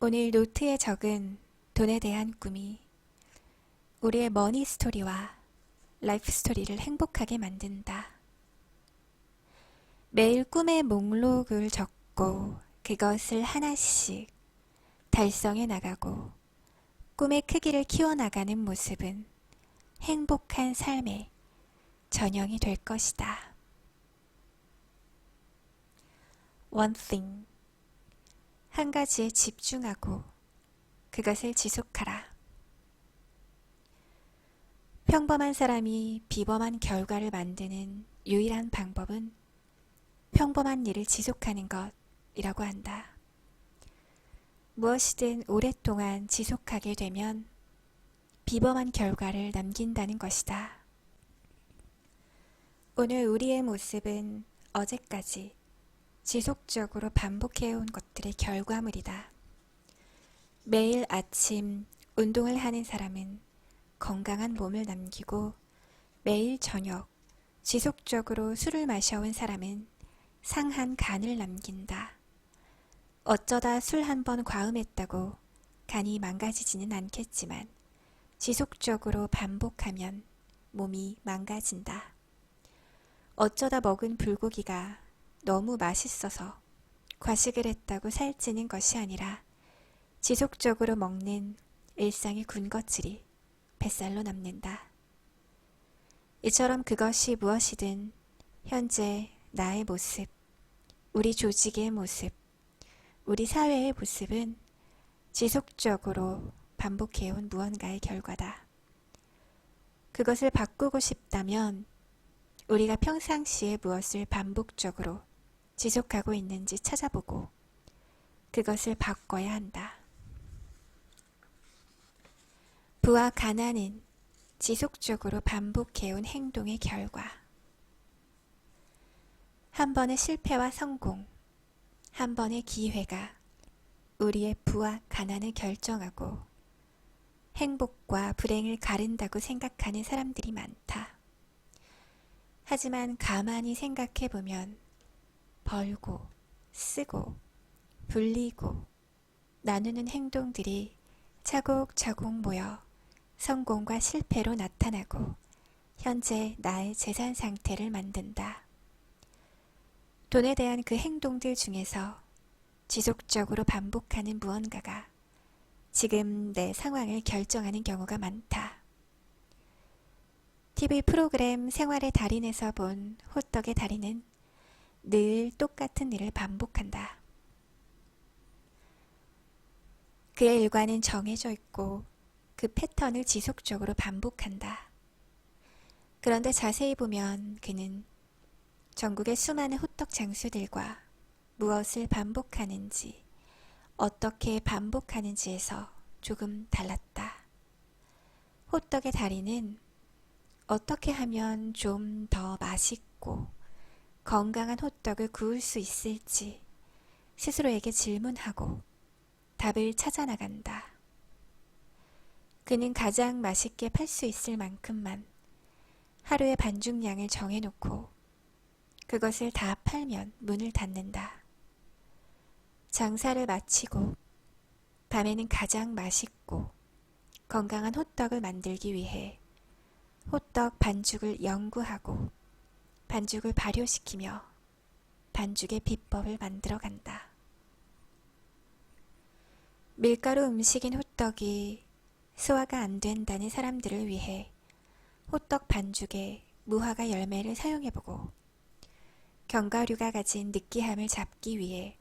오늘 노트에 적은 돈에 대한 꿈이 우리의 머니 스토리와 라이프 스토리를 행복하게 만든다. 매일 꿈의 목록을 적고 그것을 하나씩 달성해 나가고 꿈의 크기를 키워나가는 모습은 행복한 삶의 전형이 될 것이다. One thing. 한 가지에 집중하고 그것을 지속하라. 평범한 사람이 비범한 결과를 만드는 유일한 방법은 평범한 일을 지속하는 것이라고 한다. 무엇이든 오랫동안 지속하게 되면 비범한 결과를 남긴다는 것이다. 오늘 우리의 모습은 어제까지 지속적으로 반복해온 것들의 결과물이다. 매일 아침 운동을 하는 사람은 건강한 몸을 남기고 매일 저녁 지속적으로 술을 마셔온 사람은 상한 간을 남긴다. 어쩌다 술 한 번 과음했다고 간이 망가지지는 않겠지만 지속적으로 반복하면 몸이 망가진다. 어쩌다 먹은 불고기가 너무 맛있어서 과식을 했다고 살찌는 것이 아니라 지속적으로 먹는 일상의 군것질이 뱃살로 남는다. 이처럼 그것이 무엇이든 현재 나의 모습, 우리 조직의 모습, 우리 사회의 모습은 지속적으로 반복해온 무언가의 결과다. 그것을 바꾸고 싶다면 우리가 평상시에 무엇을 반복적으로 지속하고 있는지 찾아보고 그것을 바꿔야 한다. 부와 가난은 지속적으로 반복해온 행동의 결과. 한 번의 실패와 성공, 한 번의 기회가 우리의 부와 가난을 결정하고 행복과 불행을 가른다고 생각하는 사람들이 많다. 하지만 가만히 생각해보면 벌고, 쓰고, 불리고, 나누는 행동들이 차곡차곡 모여 성공과 실패로 나타나고 현재 나의 재산 상태를 만든다. 돈에 대한 그 행동들 중에서 지속적으로 반복하는 무언가가 지금 내 상황을 결정하는 경우가 많다. TV 프로그램 생활의 달인에서 본 호떡의 달인은 늘 똑같은 일을 반복한다. 그의 일과는 정해져 있고 그 패턴을 지속적으로 반복한다. 그런데 자세히 보면 그는 전국의 수많은 호떡 장수들과 무엇을 반복하는지, 어떻게 반복하는지에서 조금 달랐다. 호떡의 달인은 어떻게 하면 좀 더 맛있고 건강한 호떡을 구울 수 있을지 스스로에게 질문하고 답을 찾아 나간다. 그는 가장 맛있게 팔 수 있을 만큼만 하루의 반죽량을 정해놓고 그것을 다 팔면 문을 닫는다. 장사를 마치고 밤에는 가장 맛있고 건강한 호떡을 만들기 위해 호떡 반죽을 연구하고 반죽을 발효시키며 반죽의 비법을 만들어 간다. 밀가루 음식인 호떡이 소화가 안 된다는 사람들을 위해 호떡 반죽에 무화과 열매를 사용해보고 견과류가 가진 느끼함을 잡기 위해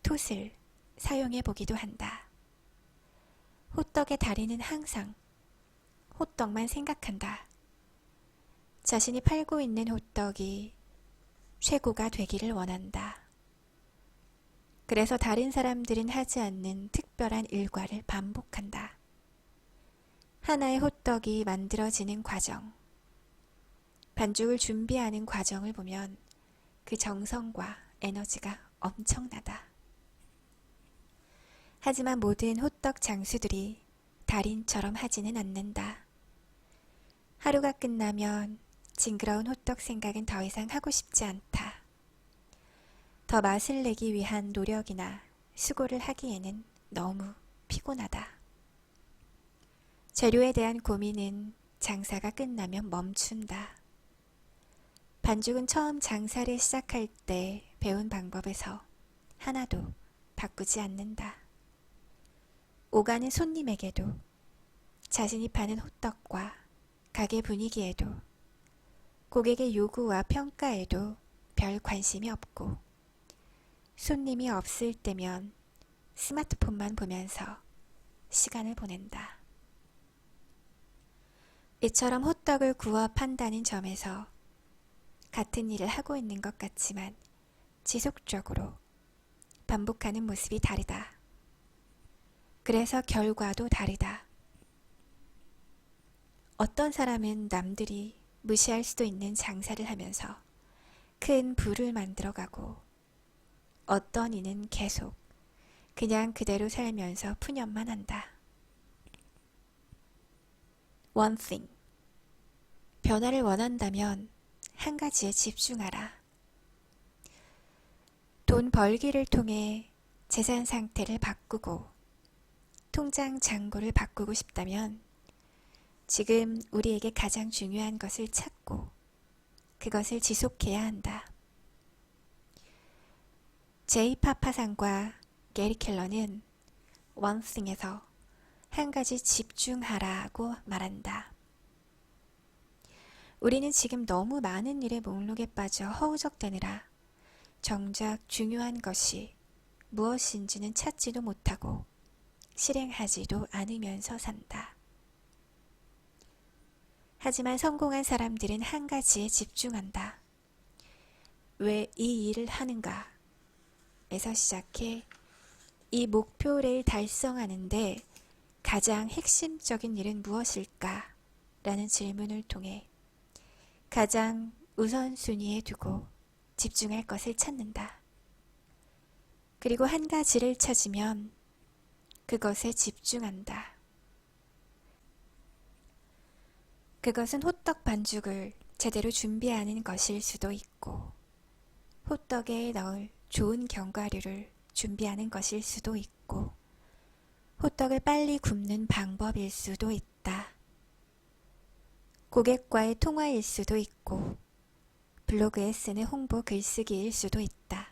톳을 사용해보기도 한다. 호떡의 달인은 항상 호떡만 생각한다. 자신이 팔고 있는 호떡이 최고가 되기를 원한다. 그래서 다른 사람들은 하지 않는 특별한 일과를 반복한다. 하나의 호떡이 만들어지는 과정, 반죽을 준비하는 과정을 보면 그 정성과 에너지가 엄청나다. 하지만 모든 호떡 장수들이 달인처럼 하지는 않는다. 하루가 끝나면 징그러운 호떡 생각은 더 이상 하고 싶지 않다. 더 맛을 내기 위한 노력이나 수고를 하기에는 너무 피곤하다. 재료에 대한 고민은 장사가 끝나면 멈춘다. 반죽은 처음 장사를 시작할 때 배운 방법에서 하나도 바꾸지 않는다. 오가는 손님에게도 자신이 파는 호떡과 가게 분위기에도 고객의 요구와 평가에도 별 관심이 없고 손님이 없을 때면 스마트폰만 보면서 시간을 보낸다. 이처럼 호떡을 구워 판다는 점에서 같은 일을 하고 있는 것 같지만 지속적으로 반복하는 모습이 다르다. 그래서 결과도 다르다. 어떤 사람은 남들이 무시할 수도 있는 장사를 하면서 큰 부를 만들어가고 어떤 이는 계속 그냥 그대로 살면서 푸념만 한다. One thing. 변화를 원한다면 한 가지에 집중하라. 돈 벌기를 통해 재산 상태를 바꾸고 통장 잔고를 바꾸고 싶다면 지금 우리에게 가장 중요한 것을 찾고 그것을 지속해야 한다. 제이 파파상과 게리 켈러는 One Thing에서 한 가지 집중하라고 말한다. 우리는 지금 너무 많은 일의 목록에 빠져 허우적대느라 정작 중요한 것이 무엇인지는 찾지도 못하고 실행하지도 않으면서 산다. 하지만 성공한 사람들은 한 가지에 집중한다. 왜 이 일을 하는가? 에서 시작해 이 목표를 달성하는데 가장 핵심적인 일은 무엇일까? 라는 질문을 통해 가장 우선순위에 두고 집중할 것을 찾는다. 그리고 한 가지를 찾으면 그것에 집중한다. 그것은 호떡 반죽을 제대로 준비하는 것일 수도 있고 호떡에 넣을 좋은 견과류를 준비하는 것일 수도 있고 호떡을 빨리 굽는 방법일 수도 있다. 고객과의 통화일 수도 있고 블로그에 쓰는 홍보 글쓰기일 수도 있다.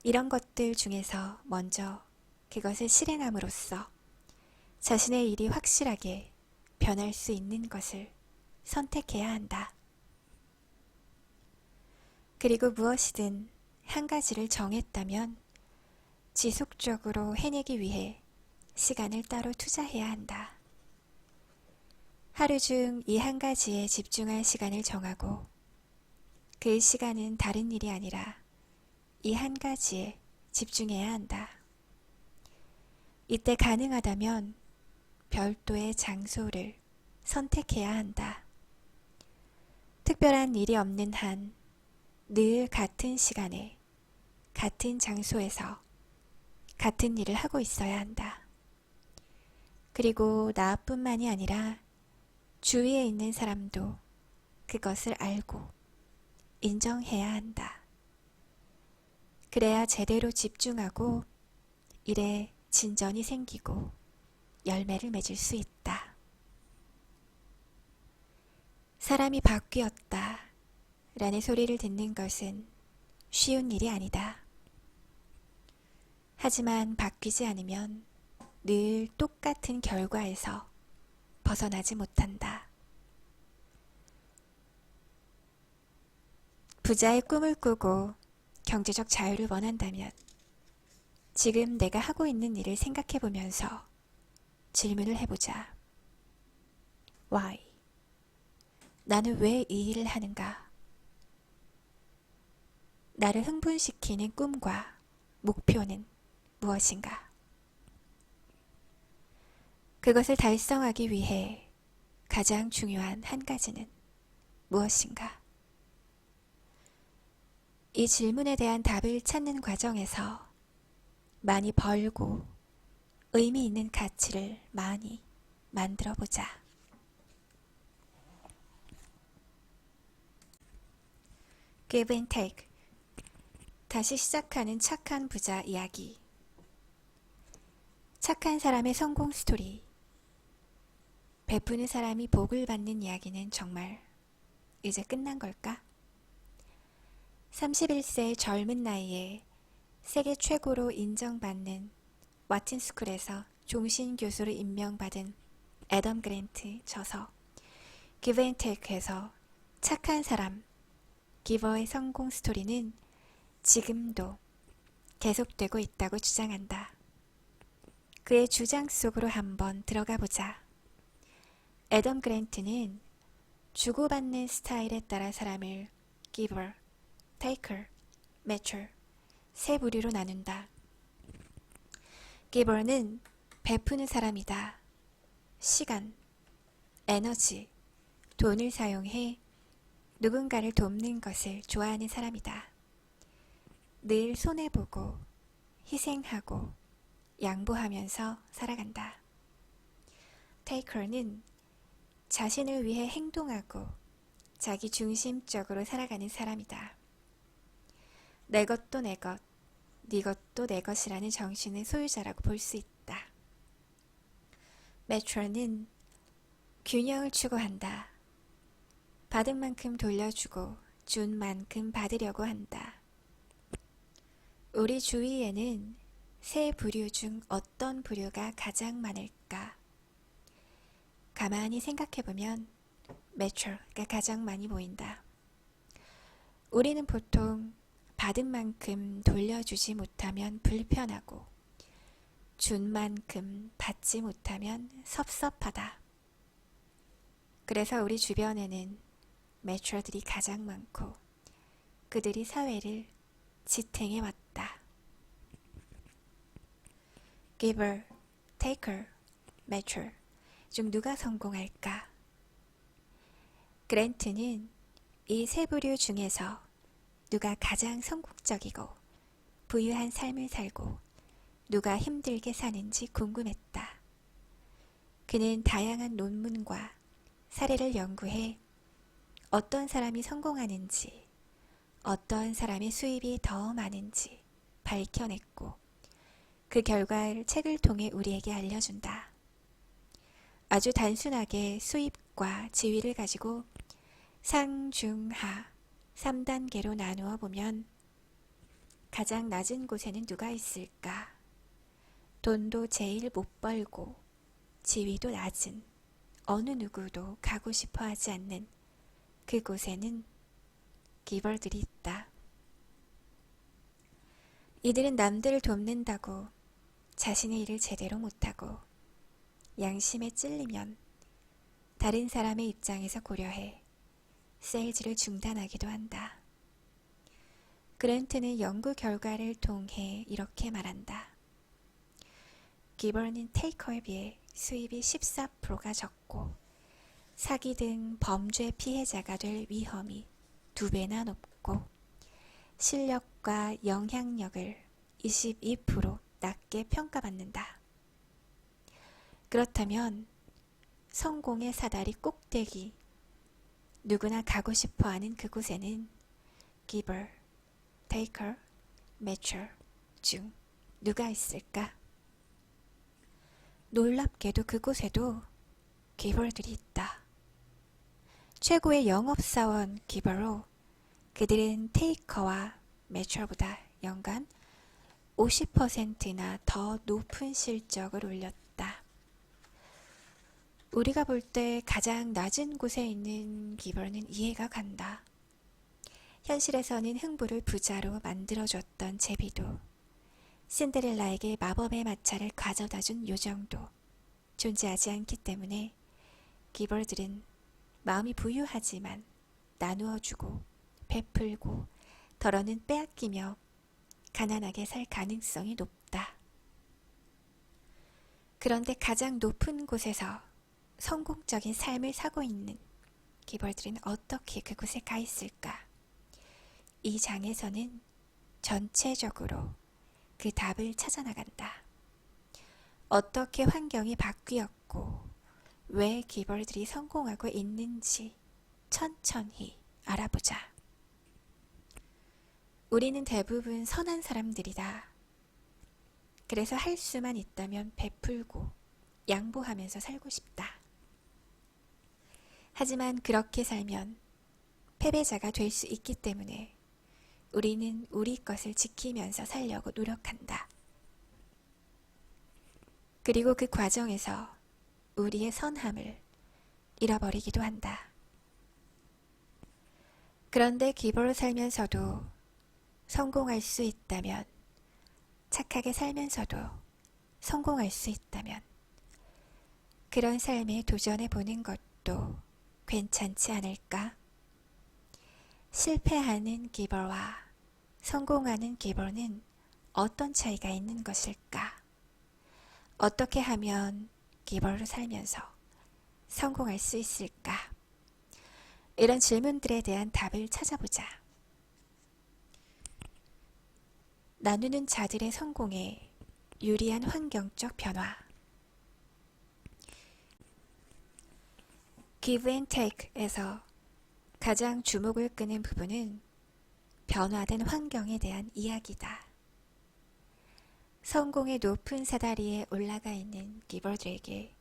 이런 것들 중에서 먼저 그것을 실행함으로써 자신의 일이 확실하게 변할 수 있는 것을 선택해야 한다. 그리고 무엇이든 한 가지를 정했다면 지속적으로 해내기 위해 시간을 따로 투자해야 한다. 하루 중 이 한 가지에 집중할 시간을 정하고 그 시간은 다른 일이 아니라 이 한 가지에 집중해야 한다. 이때 가능하다면 별도의 장소를 선택해야 한다. 특별한 일이 없는 한 늘 같은 시간에 같은 장소에서 같은 일을 하고 있어야 한다. 그리고 나뿐만이 아니라 주위에 있는 사람도 그것을 알고 인정해야 한다. 그래야 제대로 집중하고 일에 진전이 생기고 열매를 맺을 수 있다. 사람이 바뀌었다 라는 소리를 듣는 것은 쉬운 일이 아니다. 하지만 바뀌지 않으면 늘 똑같은 결과에서 벗어나지 못한다. 부자의 꿈을 꾸고 경제적 자유를 원한다면 지금 내가 하고 있는 일을 생각해 보면서 질문을 해보자. Why? 나는 왜 이 일을 하는가? 나를 흥분시키는 꿈과 목표는 무엇인가? 그것을 달성하기 위해 가장 중요한 한 가지는 무엇인가? 이 질문에 대한 답을 찾는 과정에서 많이 벌고 의미 있는 가치를 많이 만들어 보자. Give and take. 다시 시작하는 착한 부자 이야기. 착한 사람의 성공 스토리. 베푸는 사람이 복을 받는 이야기는 정말 이제 끝난 걸까? 31세의 젊은 나이에 세계 최고로 인정받는 와튼스쿨에서 종신 교수로 임명받은 애덤 그랜트 저서 Give and Take에서 착한 사람, 기버의 성공 스토리는 지금도 계속되고 있다고 주장한다. 그의 주장 속으로 한번 들어가 보자. 애덤 그랜트는 주고받는 스타일에 따라 사람을 giver, taker, matcher 세 부류로 나눈다. giver는 베푸는 사람이다. 시간, 에너지, 돈을 사용해 누군가를 돕는 것을 좋아하는 사람이다. 늘 손해보고 희생하고 양보하면서 살아간다. taker는 자신을 위해 행동하고 자기 중심적으로 살아가는 사람이다. 내 것도 내 것, 네 것도 내 것이라는 정신의 소유자라고 볼 수 있다. matcher는 균형을 추구한다. 받은 만큼 돌려주고 준 만큼 받으려고 한다. 우리 주위에는 세 부류 중 어떤 부류가 가장 많을까? 가만히 생각해보면 matcher가 가장 많이 보인다. 우리는 보통 받은 만큼 돌려주지 못하면 불편하고 준 만큼 받지 못하면 섭섭하다. 그래서 우리 주변에는 matcher들이 가장 많고 그들이 사회를 지탱해 왔다. giver, taker, matcher 중 누가 성공할까? 그랜트는 이 세 부류 중에서 누가 가장 성공적이고 부유한 삶을 살고 누가 힘들게 사는지 궁금했다. 그는 다양한 논문과 사례를 연구해 어떤 사람이 성공하는지, 어떤 사람의 수입이 더 많은지 밝혀냈고 그 결과를 책을 통해 우리에게 알려준다. 아주 단순하게 수입과 지위를 가지고 상, 중, 하 3단계로 나누어 보면 가장 낮은 곳에는 누가 있을까? 돈도 제일 못 벌고 지위도 낮은 어느 누구도 가고 싶어 하지 않는 그곳에는 기버들이 있다. 이들은 남들을 돕는다고 자신의 일을 제대로 못하고 양심에 찔리면 다른 사람의 입장에서 고려해 세일즈를 중단하기도 한다. 그랜트는 연구 결과를 통해 이렇게 말한다. 기버는 테이커에 비해 수입이 14%가 적고 사기 등 범죄 피해자가 될 위험이 2배나 높고 실력과 영향력을 22% 낮게 평가받는다. 그렇다면 성공의 사다리 꼭대기 누구나 가고 싶어하는 그곳에는 giver, taker, matcher 중 누가 있을까? 놀랍게도 그곳에도 giver들이 있다. 최고의 영업사원 기버로 그들은 테이커와 매처보다 연간 50%나 더 높은 실적을 올렸다. 우리가 볼 때 가장 낮은 곳에 있는 기버는 이해가 간다. 현실에서는 흥부를 부자로 만들어줬던 제비도 신데렐라에게 마법의 마차를 가져다준 요정도 존재하지 않기 때문에 기버들은 마음이 부유하지만 나누어주고 베풀고 덜어는 빼앗기며 가난하게 살 가능성이 높다. 그런데 가장 높은 곳에서 성공적인 삶을 사고 있는 기벌들은 어떻게 그곳에 가 있을까? 이 장에서는 전체적으로 그 답을 찾아나간다. 어떻게 환경이 바뀌었고 왜 기벌들이 성공하고 있는지 천천히 알아보자. 우리는 대부분 선한 사람들이다. 그래서 할 수만 있다면 베풀고 양보하면서 살고 싶다. 하지만 그렇게 살면 패배자가 될 수 있기 때문에 우리는 우리 것을 지키면서 살려고 노력한다. 그리고 그 과정에서 우리의 선함을 잃어버리기도 한다. 그런데 기버로 살면서도 성공할 수 있다면, 착하게 살면서도 성공할 수 있다면, 그런 삶에 도전해 보는 것도 괜찮지 않을까? 실패하는 기버와 성공하는 기버는 어떤 차이가 있는 것일까? 어떻게 하면 기버로 살면서 성공할 수 있을까? 이런 질문들에 대한 답을 찾아보자. 나누는 자들의 성공에 유리한 환경적 변화. Give and Take에서 가장 주목을 끄는 부분은 변화된 환경에 대한 이야기다. 성공의 높은 사다리에 올라가 있는 기버들에게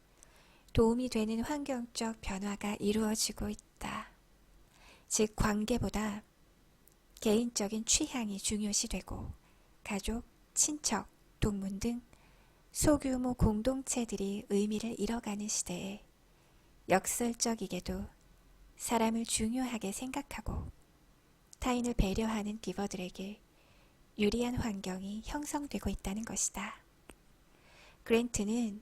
도움이 되는 환경적 변화가 이루어지고 있다. 즉, 관계보다 개인적인 취향이 중요시되고 가족, 친척, 동문 등 소규모 공동체들이 의미를 잃어가는 시대에 역설적이게도 사람을 중요하게 생각하고 타인을 배려하는 기버들에게 유리한 환경이 형성되고 있다는 것이다. 그랜트는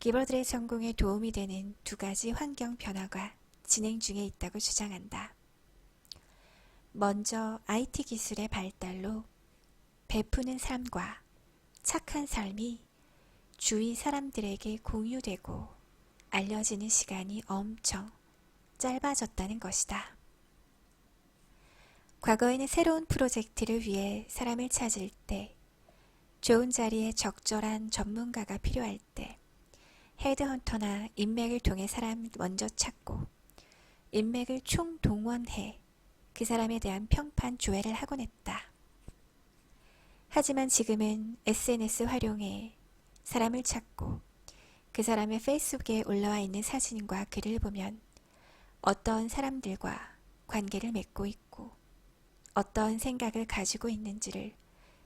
기버들의 성공에 도움이 되는 두 가지 환경 변화가 진행 중에 있다고 주장한다. 먼저 IT 기술의 발달로 베푸는 삶과 착한 삶이 주위 사람들에게 공유되고 알려지는 시간이 엄청 짧아졌다는 것이다. 과거에는 새로운 프로젝트를 위해 사람을 찾을 때, 좋은 자리에 적절한 전문가가 필요할 때 헤드헌터나 인맥을 통해 사람을 먼저 찾고 인맥을 총동원해 그 사람에 대한 평판 조회를 하곤 했다. 하지만 지금은 SNS 활용해 사람을 찾고 그 사람의 페이스북에 올라와 있는 사진과 글을 보면 어떤 사람들과 관계를 맺고 있고 어떤 생각을 가지고 있는지를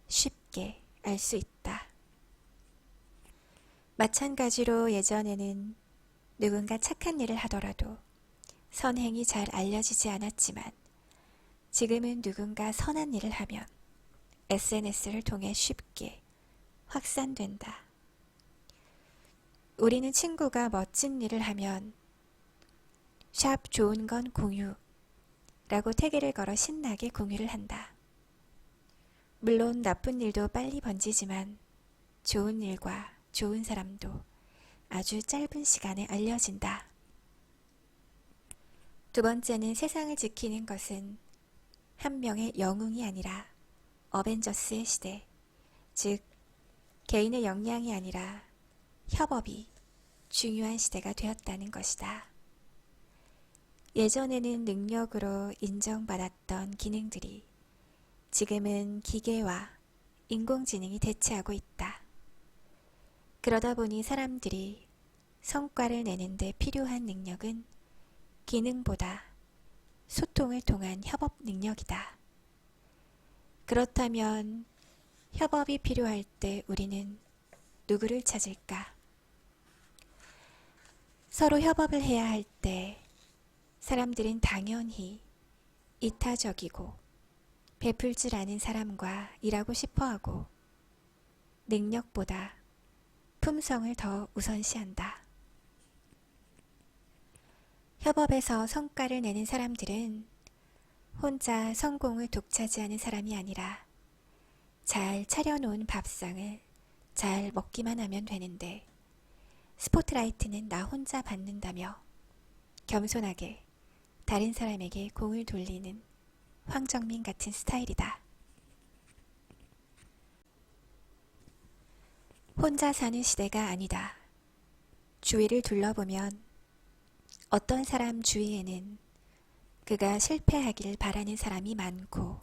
쉽게 알 수 있다. 마찬가지로 예전에는 누군가 착한 일을 하더라도 선행이 잘 알려지지 않았지만 지금은 누군가 선한 일을 하면 SNS를 통해 쉽게 확산된다. 우리는 친구가 멋진 일을 하면 샵 좋은 건 공유 라고 태그를 걸어 신나게 공유를 한다. 물론 나쁜 일도 빨리 번지지만 좋은 일과 좋은 사람도 아주 짧은 시간에 알려진다. 두 번째는 세상을 지키는 것은 한 명의 영웅이 아니라 어벤져스의 시대, 즉 개인의 역량이 아니라 협업이 중요한 시대가 되었다는 것이다. 예전에는 능력으로 인정받았던 기능들이 지금은 기계와 인공지능이 대체하고 있다. 그러다 보니 사람들이 성과를 내는데 필요한 능력은 기능보다 소통을 통한 협업 능력이다. 그렇다면 협업이 필요할 때 우리는 누구를 찾을까? 서로 협업을 해야 할 때 사람들은 당연히 이타적이고 베풀 줄 아는 사람과 일하고 싶어하고 능력보다 품성을 더 우선시한다. 협업에서 성과를 내는 사람들은 혼자 성공을 독차지하는 사람이 아니라 잘 차려놓은 밥상을 잘 먹기만 하면 되는데 스포트라이트는 나 혼자 받는다며 겸손하게 다른 사람에게 공을 돌리는 황정민 같은 스타일이다. 혼자 사는 시대가 아니다. 주위를 둘러보면 어떤 사람 주위에는 그가 실패하기를 바라는 사람이 많고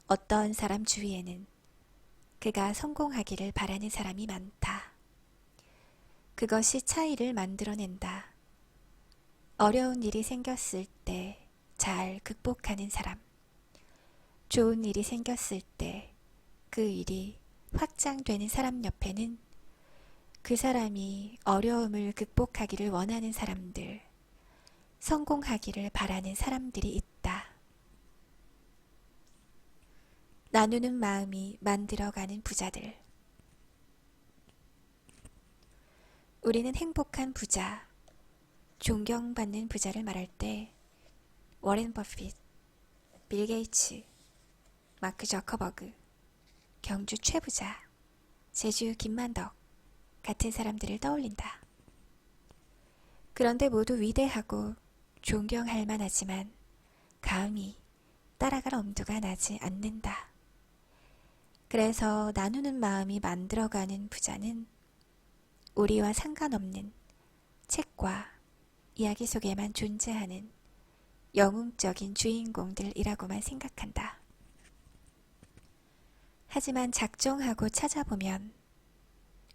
어떤 사람 주위에는 그가 성공하기를 바라는 사람이 많다. 그것이 차이를 만들어낸다. 어려운 일이 생겼을 때 잘 극복하는 사람, 좋은 일이 생겼을 때 그 일이 확장되는 사람 옆에는 그 사람이 어려움을 극복하기를 원하는 사람들, 성공하기를 바라는 사람들이 있다. 나누는 마음이 만들어가는 부자들. 우리는 행복한 부자, 존경받는 부자를 말할 때 워렌 버핏, 빌 게이츠, 마크 저커버그, 경주 최부자, 제주 김만덕 같은 사람들을 떠올린다. 그런데 모두 위대하고 존경할 만하지만 감히 따라갈 엄두가 나지 않는다. 그래서 나누는 마음이 만들어가는 부자는 우리와 상관없는 책과 이야기 속에만 존재하는 영웅적인 주인공들이라고만 생각한다. 하지만 작정하고 찾아보면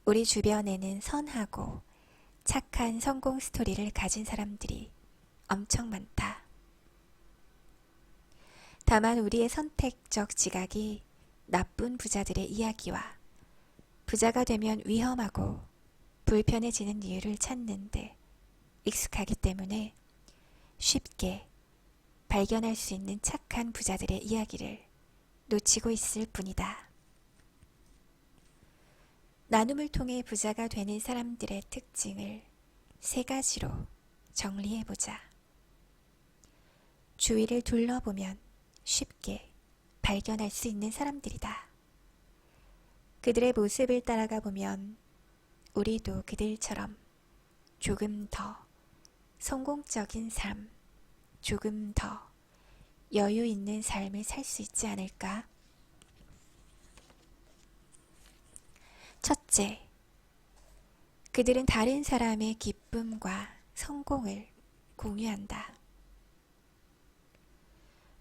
우리 주변에는 선하고 착한 성공 스토리를 가진 사람들이 엄청 많다. 다만 우리의 선택적 지각이 나쁜 부자들의 이야기와 부자가 되면 위험하고 불편해지는 이유를 찾는데 익숙하기 때문에 쉽게 발견할 수 있는 착한 부자들의 이야기를 놓치고 있을 뿐이다. 나눔을 통해 부자가 되는 사람들의 특징을 3가지로 정리해보자. 주위를 둘러보면 쉽게 발견할 수 있는 사람들이다. 그들의 모습을 따라가 보면 우리도 그들처럼 조금 더 성공적인 삶, 조금 더 여유 있는 삶을 살 수 있지 않을까? 첫째, 그들은 다른 사람의 기쁨과 성공을 공유한다.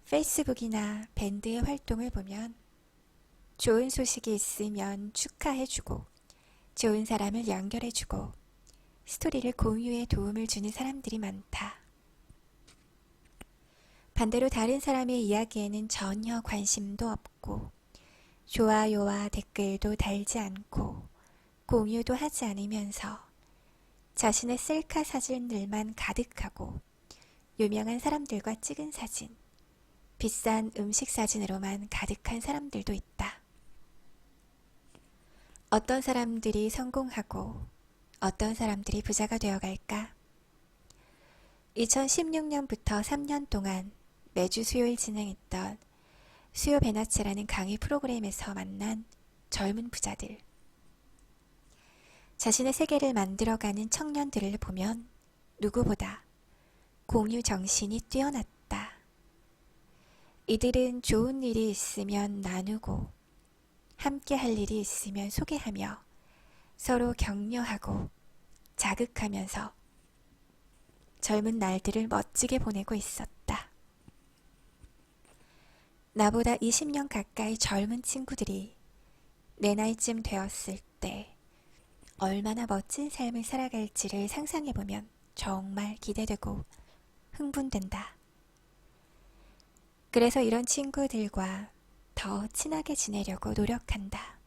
페이스북이나 밴드의 활동을 보면 좋은 소식이 있으면 축하해주고 좋은 사람을 연결해주고 스토리를 공유해 도움을 주는 사람들이 많다. 반대로 다른 사람의 이야기에는 전혀 관심도 없고 좋아요와 댓글도 달지 않고 공유도 하지 않으면서 자신의 셀카 사진들만 가득하고 유명한 사람들과 찍은 사진, 비싼 음식 사진으로만 가득한 사람들도 있다. 어떤 사람들이 성공하고 어떤 사람들이 부자가 되어갈까? 2016년부터 3년 동안 매주 수요일 진행했던 수요 베나치라는 강의 프로그램에서 만난 젊은 부자들. 자신의 세계를 만들어가는 청년들을 보면 누구보다 공유 정신이 뛰어났다. 이들은 좋은 일이 있으면 나누고 함께 할 일이 있으면 소개하며 서로 격려하고 자극하면서 젊은 날들을 멋지게 보내고 있었다. 나보다 20년 가까이 젊은 친구들이 내 나이쯤 되었을 때 얼마나 멋진 삶을 살아갈지를 상상해보면 정말 기대되고 흥분된다. 그래서 이런 친구들과 더 친하게 지내려고 노력한다.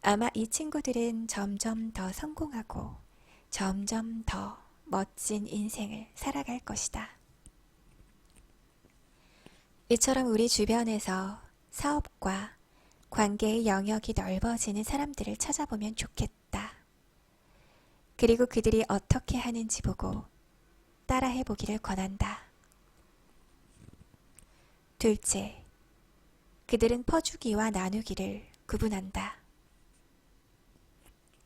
아마 이 친구들은 점점 더 성공하고 점점 더 멋진 인생을 살아갈 것이다. 이처럼 우리 주변에서 사업과 관계의 영역이 넓어지는 사람들을 찾아보면 좋겠다. 그리고 그들이 어떻게 하는지 보고 따라해보기를 권한다. 둘째, 그들은 퍼주기와 나누기를 구분한다.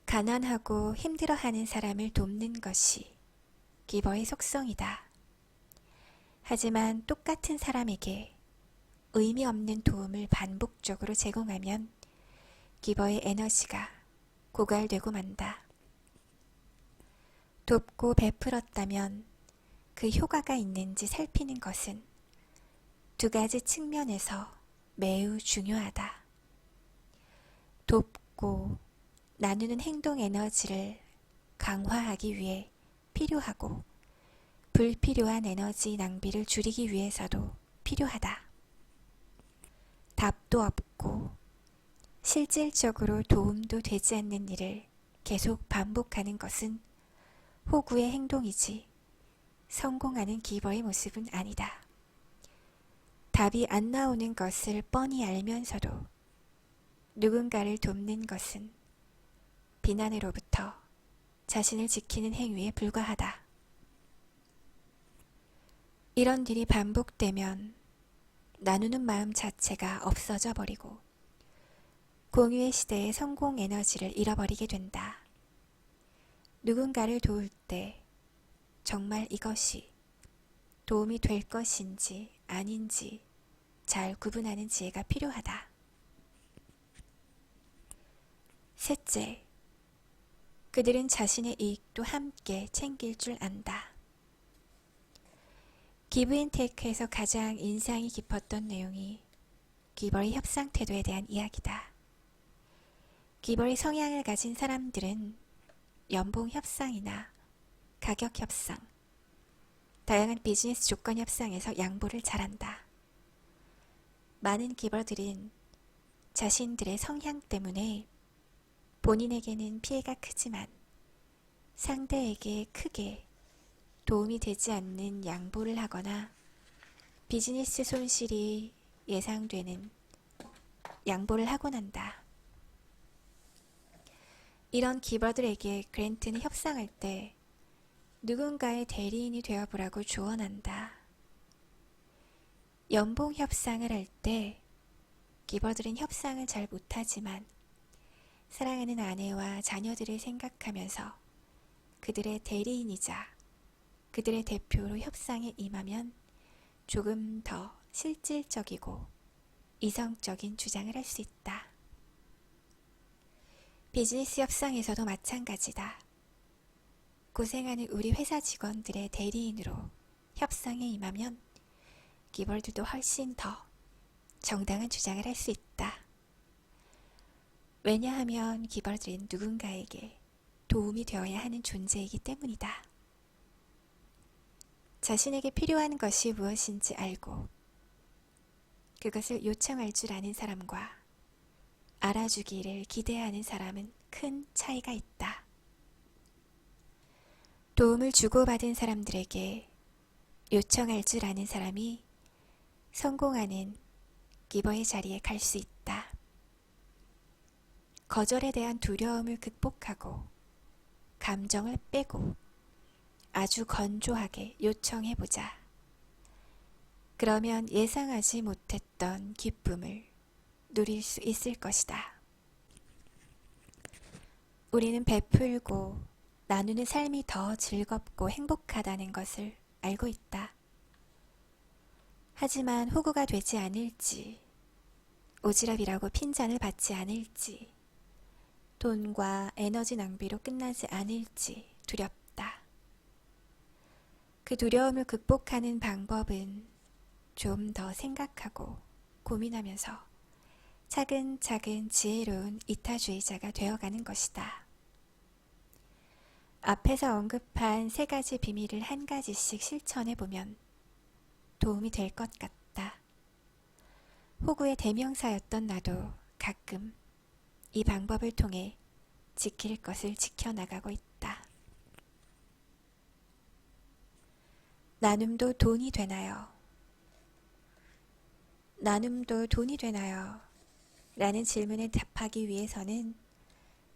가난하고 힘들어하는 사람을 돕는 것이 기버의 속성이다. 하지만 똑같은 사람에게 의미 없는 도움을 반복적으로 제공하면 기버의 에너지가 고갈되고 만다. 돕고 베풀었다면 그 효과가 있는지 살피는 것은 두 가지 측면에서 매우 중요하다. 돕고 나누는 행동 에너지를 강화하기 위해 필요하고 불필요한 에너지 낭비를 줄이기 위해서도 필요하다. 답도 없고 실질적으로 도움도 되지 않는 일을 계속 반복하는 것은 호구의 행동이지 성공하는 기버의 모습은 아니다. 답이 안 나오는 것을 뻔히 알면서도 누군가를 돕는 것은 비난으로부터 자신을 지키는 행위에 불과하다. 이런 일이 반복되면 나누는 마음 자체가 없어져 버리고 공유의 시대의 성공 에너지를 잃어버리게 된다. 누군가를 도울 때 정말 이것이 도움이 될 것인지 아닌지 잘 구분하는 지혜가 필요하다. 셋째, 그들은 자신의 이익도 함께 챙길 줄 안다. 기브앤테이크에서 가장 인상이 깊었던 내용이 기버의 협상 태도에 대한 이야기다. 기버의 성향을 가진 사람들은 연봉 협상이나 가격 협상, 다양한 비즈니스 조건 협상에서 양보를 잘한다. 많은 기버들은 자신들의 성향 때문에 본인에게는 피해가 크지만 상대에게 크게 도움이 되지 않는 양보를 하거나 비즈니스 손실이 예상되는 양보를 하곤 한다. 이런 기버들에게 그랜트는 협상할 때 누군가의 대리인이 되어보라고 조언한다. 연봉 협상을 할 때 기버들은 협상을 잘 못하지만 사랑하는 아내와 자녀들을 생각하면서 그들의 대리인이자 그들의 대표로 협상에 임하면 조금 더 실질적이고 이성적인 주장을 할 수 있다. 비즈니스 협상에서도 마찬가지다. 고생하는 우리 회사 직원들의 대리인으로 협상에 임하면 기벌들도 훨씬 더 정당한 주장을 할 수 있다. 왜냐하면 기벌들은 누군가에게 도움이 되어야 하는 존재이기 때문이다. 자신에게 필요한 것이 무엇인지 알고 그것을 요청할 줄 아는 사람과 알아주기를 기대하는 사람은 큰 차이가 있다. 도움을 주고받은 사람들에게 요청할 줄 아는 사람이 성공하는 기버의 자리에 갈 수 있다. 거절에 대한 두려움을 극복하고 감정을 빼고 아주 건조하게 요청해보자. 그러면 예상하지 못했던 기쁨을 누릴 수 있을 것이다. 우리는 베풀고 나누는 삶이 더 즐겁고 행복하다는 것을 알고 있다. 하지만 호구가 되지 않을지, 오지랖이라고 핀잔을 받지 않을지, 돈과 에너지 낭비로 끝나지 않을지 두렵다. 그 두려움을 극복하는 방법은 좀 더 생각하고 고민하면서 차근차근 지혜로운 이타주의자가 되어가는 것이다. 앞에서 언급한 세 가지 비밀을 한 가지씩 실천해보면 도움이 될 것 같다. 호구의 대명사였던 나도 가끔 이 방법을 통해 지킬 것을 지켜나가고 있다. 나눔도 돈이 되나요? 나눔도 돈이 되나요? 라는 질문에 답하기 위해서는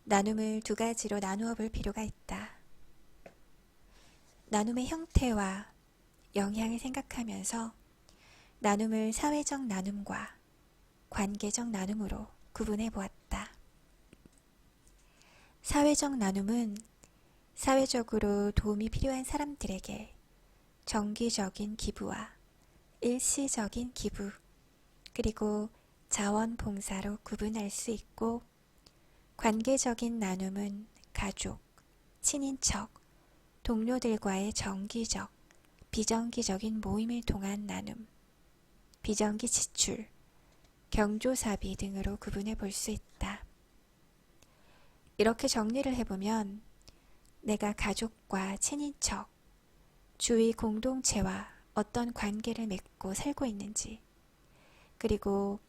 나눔을 두 가지로 나누어 볼 필요가 있다. 나눔의 형태와 영향을 생각하면서 나눔을 사회적 나눔과 관계적 나눔으로 구분해 보았다. 사회적 나눔은 사회적으로 도움이 필요한 사람들에게 정기적인 기부와 일시적인 기부, 그리고 자원봉사로 구분할 수 있고, 관계적인 나눔은 가족, 친인척, 동료들과의 정기적, 비정기적인 모임을 통한 나눔, 비정기 지출, 경조사비 등으로 구분해 볼 수 있다. 이렇게 정리를 해보면 내가 가족과 친인척, 주위 공동체와 어떤 관계를 맺고 살고 있는지, 그리고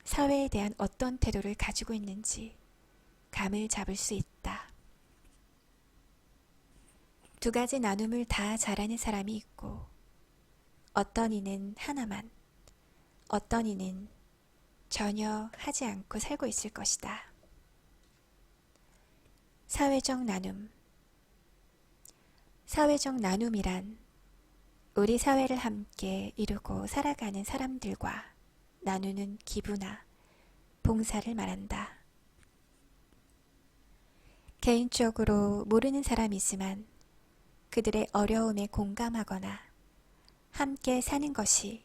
사회에 대한 어떤 태도를 가지고 있는지 감을 잡을 수 있다. 두 가지 나눔을 다 잘하는 사람이 있고, 어떤 이는 하나만, 어떤 이는 전혀 하지 않고 살고 있을 것이다. 사회적 나눔. 사회적 나눔이란 우리 사회를 함께 이루고 살아가는 사람들과 나누는 기부나 봉사를 말한다. 개인적으로 모르는 사람이지만 그들의 어려움에 공감하거나 함께 사는 것이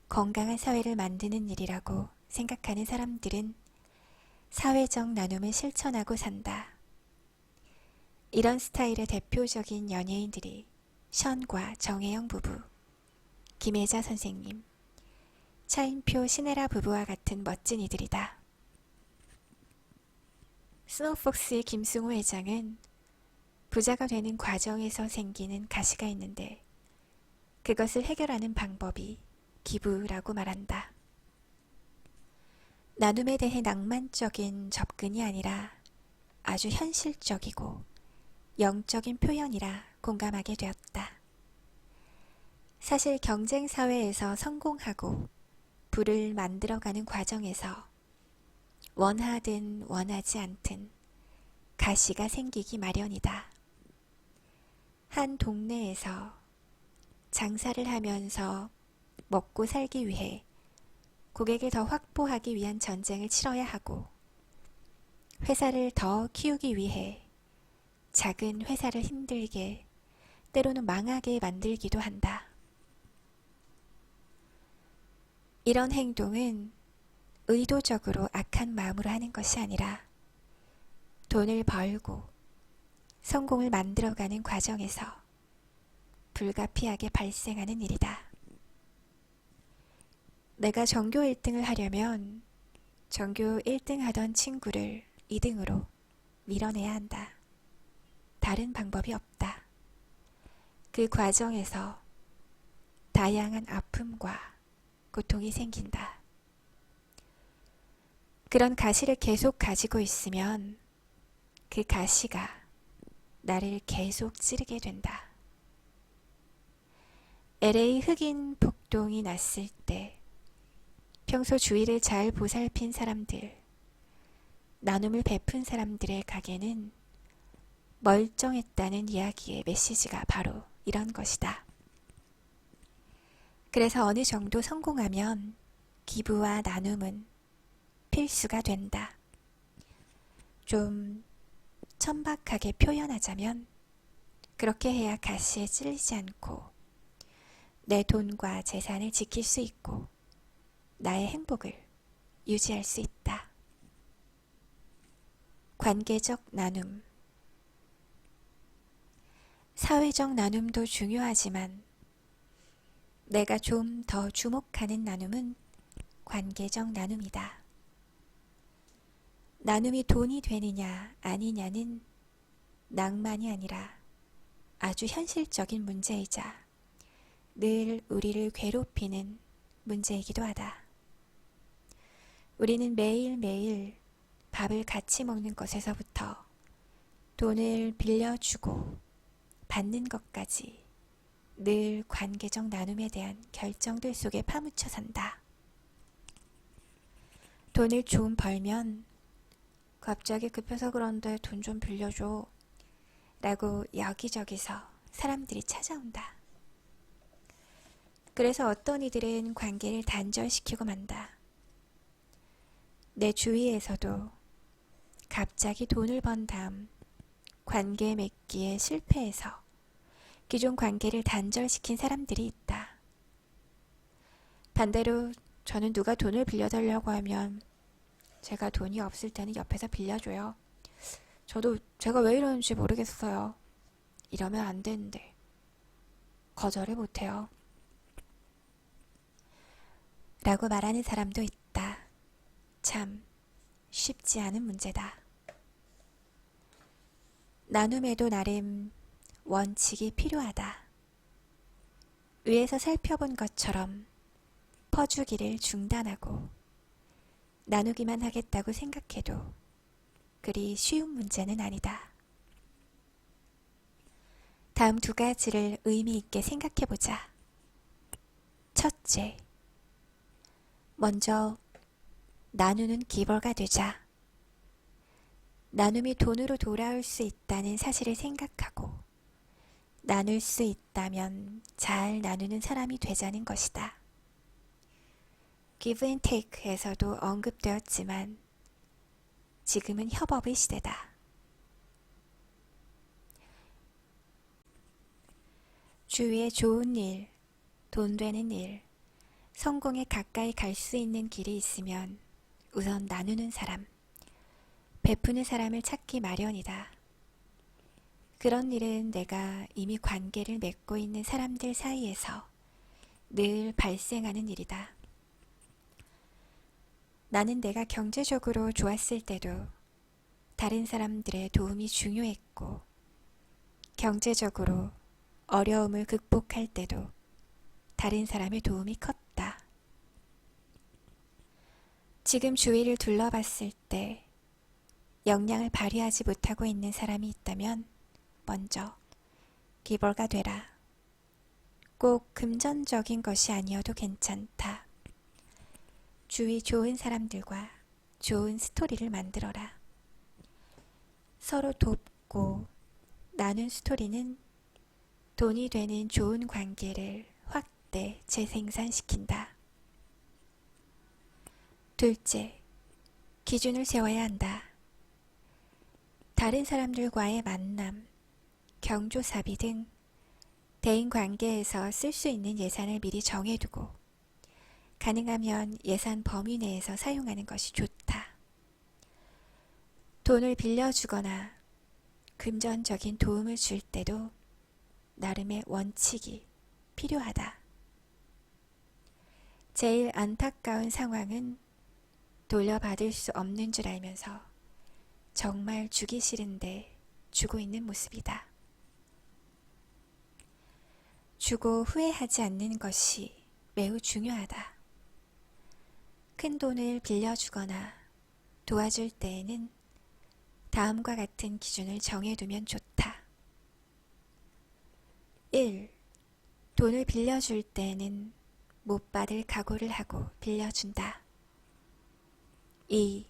건강한 사회를 만드는 일이라고 생각하는 사람들은 사회적 나눔을 실천하고 산다. 이런 스타일의 대표적인 연예인들이 션과 정혜영 부부, 김혜자 선생님, 차인표 신혜라 부부와 같은 멋진 이들이다. 스노우폭스의 김승호 회장은 부자가 되는 과정에서 생기는 가시가 있는데 그것을 해결하는 방법이 기부라고 말한다. 나눔에 대해 낭만적인 접근이 아니라 아주 현실적이고 영적인 표현이라 공감하게 되었다. 사실 경쟁 사회에서 성공하고 부를 만들어가는 과정에서 원하든 원하지 않든 가시가 생기기 마련이다. 한 동네에서 장사를 하면서 먹고 살기 위해 고객을 더 확보하기 위한 전쟁을 치러야 하고, 회사를 더 키우기 위해 작은 회사를 힘들게, 때로는 망하게 만들기도 한다. 이런 행동은 의도적으로 악한 마음으로 하는 것이 아니라 돈을 벌고 성공을 만들어가는 과정에서 불가피하게 발생하는 일이다. 내가 전교 1등을 하려면 전교 1등 하던 친구를 2등으로 밀어내야 한다. 다른 방법이 없다. 그 과정에서 다양한 아픔과 고통이 생긴다. 그런 가시를 계속 가지고 있으면 그 가시가 나를 계속 찌르게 된다. LA 흑인 폭동이 났을 때 평소 주위를 잘 보살핀 사람들, 나눔을 베푼 사람들의 가게는 멀쩡했다는 이야기의 메시지가 바로 이런 것이다. 그래서 어느 정도 성공하면 기부와 나눔은 필수가 된다. 좀 천박하게 표현하자면 그렇게 해야 가시에 찔리지 않고 내 돈과 재산을 지킬 수 있고 나의 행복을 유지할 수 있다. 관계적 나눔. 사회적 나눔도 중요하지만 내가 좀 더 주목하는 나눔은 관계적 나눔이다. 나눔이 돈이 되느냐 아니냐는 낭만이 아니라 아주 현실적인 문제이자 늘 우리를 괴롭히는 문제이기도 하다. 우리는 매일매일 밥을 같이 먹는 것에서부터 돈을 빌려주고 받는 것까지 늘 관계적 나눔에 대한 결정들 속에 파묻혀 산다. 돈을 좀 벌면 갑자기 급해서 그런데 돈 좀 빌려줘 라고 여기저기서 사람들이 찾아온다. 그래서 어떤 이들은 관계를 단절시키고 만다. 내 주위에서도 갑자기 돈을 번 다음 관계 맺기에 실패해서 기존 관계를 단절시킨 사람들이 있다. 반대로 저는 누가 돈을 빌려달라고 하면 제가 돈이 없을 때는 옆에서 빌려줘요. 저도 제가 왜 이러는지 모르겠어요. 이러면 안 되는데 거절을 못해요. 라고 말하는 사람도 있다. 참 쉽지 않은 문제다. 나눔에도 나름 원칙이 필요하다. 위에서 살펴본 것처럼 퍼주기를 중단하고 나누기만 하겠다고 생각해도 그리 쉬운 문제는 아니다. 다음 두 가지를 의미 있게 생각해보자. 첫째, 먼저 나누는 기벌가 되자. 나눔이 돈으로 돌아올 수 있다는 사실을 생각하고 나눌 수 있다면 잘 나누는 사람이 되자는 것이다. Give and Take에서도 언급되었지만 지금은 협업의 시대다. 주위에 좋은 일, 돈 되는 일, 성공에 가까이 갈 수 있는 길이 있으면 우선 나누는 사람, 베푸는 사람을 찾기 마련이다. 그런 일은 내가 이미 관계를 맺고 있는 사람들 사이에서 늘 발생하는 일이다. 나는 내가 경제적으로 좋았을 때도 다른 사람들의 도움이 중요했고, 경제적으로 어려움을 극복할 때도 다른 사람의 도움이 컸다. 지금 주위를 둘러봤을 때 역량을 발휘하지 못하고 있는 사람이 있다면 먼저 기벌가 되라. 꼭 금전적인 것이 아니어도 괜찮다. 주위 좋은 사람들과 좋은 스토리를 만들어라. 서로 돕고 나눈 스토리는 돈이 되는 좋은 관계를 확대 재생산시킨다. 둘째, 기준을 세워야 한다. 다른 사람들과의 만남, 경조사비 등 대인관계에서 쓸 수 있는 예산을 미리 정해두고 가능하면 예산 범위 내에서 사용하는 것이 좋다. 돈을 빌려주거나 금전적인 도움을 줄 때도 나름의 원칙이 필요하다. 제일 안타까운 상황은 돌려받을 수 없는 줄 알면서 정말 주기 싫은데 주고 있는 모습이다. 주고 후회하지 않는 것이 매우 중요하다. 큰 돈을 빌려주거나 도와줄 때에는 다음과 같은 기준을 정해두면 좋다. 1. 돈을 빌려줄 때에는 못 받을 각오를 하고 빌려준다. 2.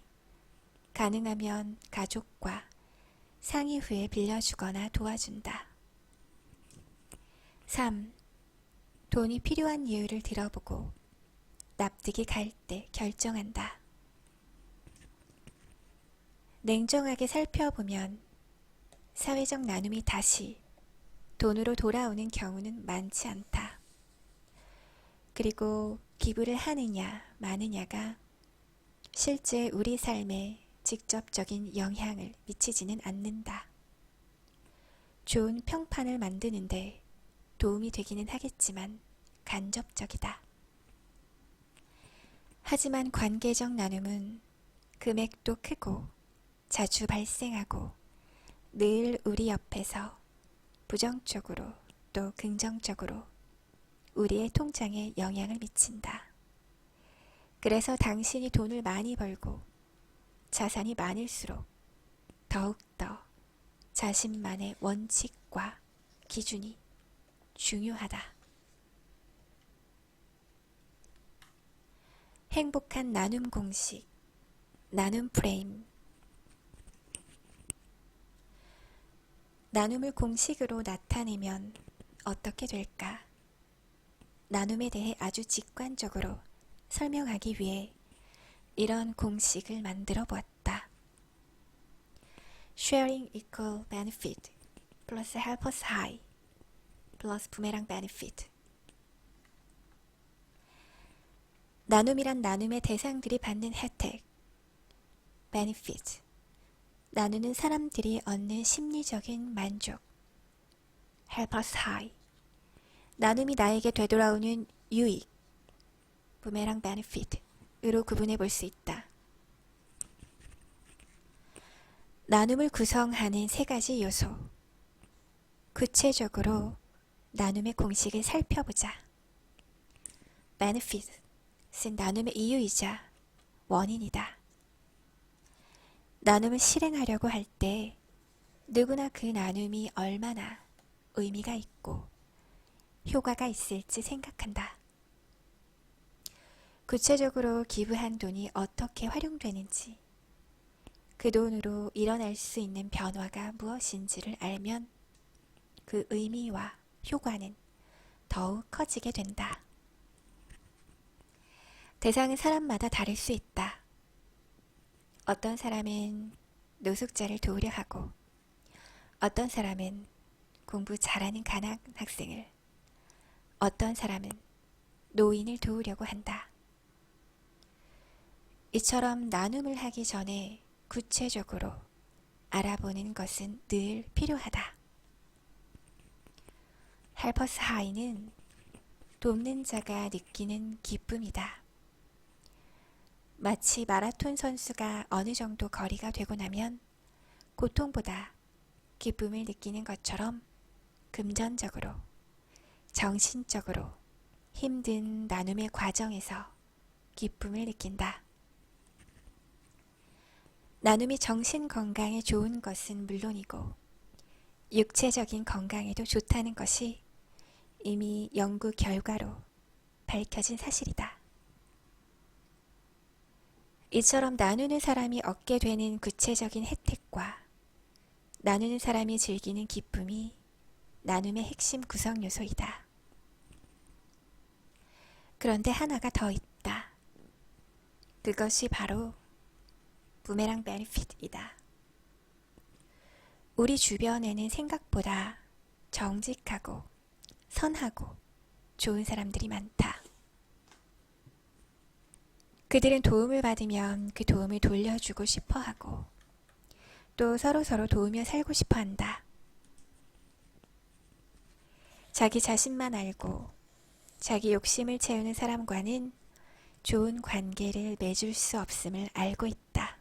가능하면 가족과 상의 후에 빌려주거나 도와준다. 3. 돈이 필요한 이유를 들어보고 납득이 갈 때 결정한다. 냉정하게 살펴보면 사회적 나눔이 다시 돈으로 돌아오는 경우는 많지 않다. 그리고 기부를 하느냐 마느냐가 실제 우리 삶에 직접적인 영향을 미치지는 않는다. 좋은 평판을 만드는데 도움이 되기는 하겠지만 간접적이다. 하지만 관계적 나눔은 금액도 크고 자주 발생하고 늘 우리 옆에서 부정적으로 또 긍정적으로 우리의 통장에 영향을 미친다. 그래서 당신이 돈을 많이 벌고 자산이 많을수록 더욱더 자신만의 원칙과 기준이 중요하다. 행복한 나눔 공식, 나눔 프레임. 나눔을 공식으로 나타내면 어떻게 될까? 나눔에 대해 아주 직관적으로 설명하기 위해 이런 공식을 만들어 보았다. Sharing equal benefit plus helpers high plus 부메랑 benefit. 나눔이란 나눔의 대상들이 받는 혜택, benefit. 나누는 사람들이 얻는 심리적인 만족, helpers high. 나눔이 나에게 되돌아오는 유익, 부메랑 베네핏으로 구분해 볼 수 있다. 나눔을 구성하는 세 가지 요소. 구체적으로 나눔의 공식을 살펴보자. benefit은 나눔의 이유이자 원인이다. 나눔을 실행하려고 할 때 누구나 그 나눔이 얼마나 의미가 있고 효과가 있을지 생각한다. 구체적으로 기부한 돈이 어떻게 활용되는지, 그 돈으로 일어날 수 있는 변화가 무엇인지를 알면 그 의미와 효과는 더욱 커지게 된다. 대상은 사람마다 다를 수 있다. 어떤 사람은 노숙자를 도우려 하고, 어떤 사람은 공부 잘하는 가난 학생을, 어떤 사람은 노인을 도우려고 한다. 이처럼 나눔을 하기 전에 구체적으로 알아보는 것은 늘 필요하다. 헬퍼스 하이는 돕는 자가 느끼는 기쁨이다. 마치 마라톤 선수가 어느 정도 거리가 되고 나면 고통보다 기쁨을 느끼는 것처럼 금전적으로, 정신적으로 힘든 나눔의 과정에서 기쁨을 느낀다. 나눔이 정신 건강에 좋은 것은 물론이고 육체적인 건강에도 좋다는 것이 이미 연구 결과로 밝혀진 사실이다. 이처럼 나누는 사람이 얻게 되는 구체적인 혜택과 나누는 사람이 즐기는 기쁨이 나눔의 핵심 구성 요소이다. 그런데 하나가 더 있다. 그것이 바로 부메랑 베네핏이다. 우리 주변에는 생각보다 정직하고 선하고 좋은 사람들이 많다. 그들은 도움을 받으면 그 도움을 돌려주고 싶어 하고 또 서로서로 도우며 살고 싶어 한다. 자기 자신만 알고 자기 욕심을 채우는 사람과는 좋은 관계를 맺을 수 없음을 알고 있다.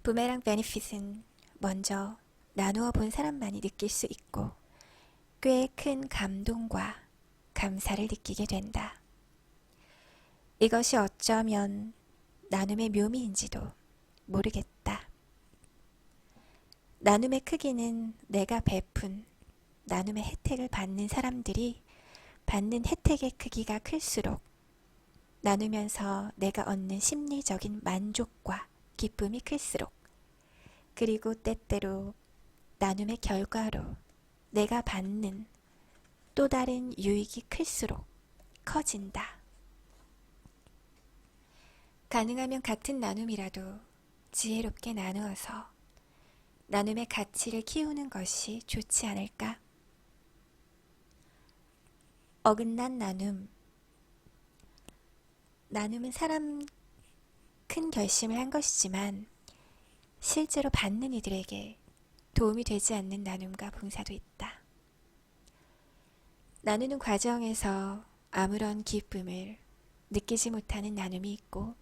부메랑 베네핏은 먼저 나누어 본 사람만이 느낄 수 있고 꽤 큰 감동과 감사를 느끼게 된다. 이것이 어쩌면 나눔의 묘미인지도 모르겠다. 나눔의 크기는 내가 베푼 나눔의 혜택을 받는 사람들이 받는 혜택의 크기가 클수록 나누면서 내가 얻는 심리적인 만족과 기쁨이 클수록, 그리고 때때로 나눔의 결과로 내가 받는 또 다른 유익이 클수록 커진다. 가능하면 같은 나눔이라도 지혜롭게 나누어서 나눔의 가치를 키우는 것이 좋지 않을까? 어긋난 나눔. 나눔은 사람 큰 결심을 한 것이지만 실제로 받는 이들에게 도움이 되지 않는 나눔과 봉사도 있다. 나누는 과정에서 아무런 기쁨을 느끼지 못하는 나눔이 있고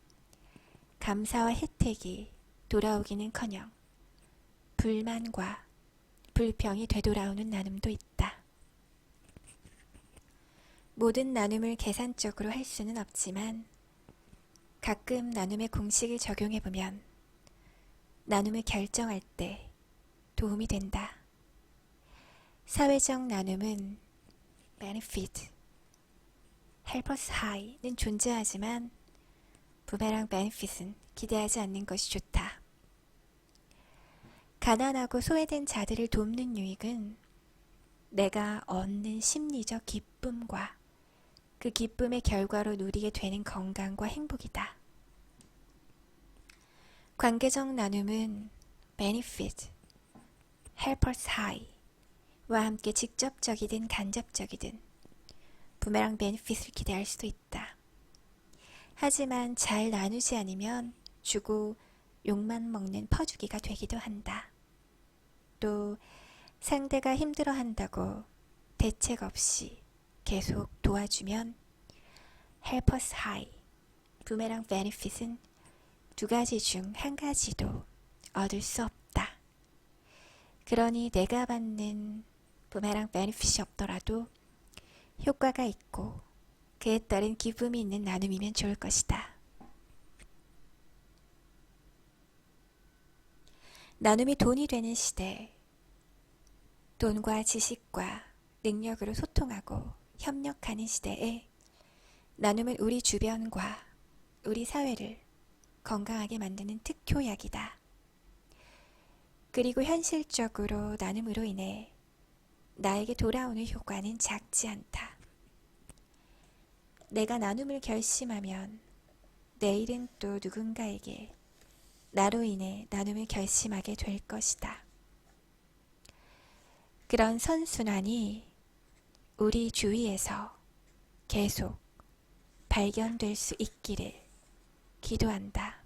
감사와 혜택이 돌아오기는커녕 불만과 불평이 되돌아오는 나눔도 있다. 모든 나눔을 계산적으로 할 수는 없지만 가끔 나눔의 공식을 적용해보면 나눔을 결정할 때 도움이 된다. 사회적 나눔은 benefit, helpers high는 존재하지만 부메랑 benefit은 기대하지 않는 것이 좋다. 가난하고 소외된 자들을 돕는 유익은 내가 얻는 심리적 기쁨과 그 기쁨의 결과로 누리게 되는 건강과 행복이다. 관계적 나눔은 benefit, helpers high와 함께 직접적이든 간접적이든 부메랑 베네핏을 기대할 수도 있다. 하지만 잘 나누지 않으면 주고 욕만 먹는 퍼주기가 되기도 한다. 또 상대가 힘들어한다고 대책 없이 계속 도와주면 help us high. 부메랑 benefit은 두 가지 중 한 가지도 얻을 수 없다. 그러니 내가 받는 부메랑 베네핏이 없더라도 효과가 있고 그에 따른 기쁨이 있는 나눔이면 좋을 것이다. 나눔이 돈이 되는 시대, 돈과 지식과 능력으로 소통하고 협력하는 시대에 나눔은 우리 주변과 우리 사회를 건강하게 만드는 특효약이다. 그리고 현실적으로 나눔으로 인해 나에게 돌아오는 효과는 작지 않다. 내가 나눔을 결심하면 내일은 또 누군가에게 나로 인해 나눔을 결심하게 될 것이다. 그런 선순환이 우리 주위에서 계속 발견될 수 있기를 기도한다.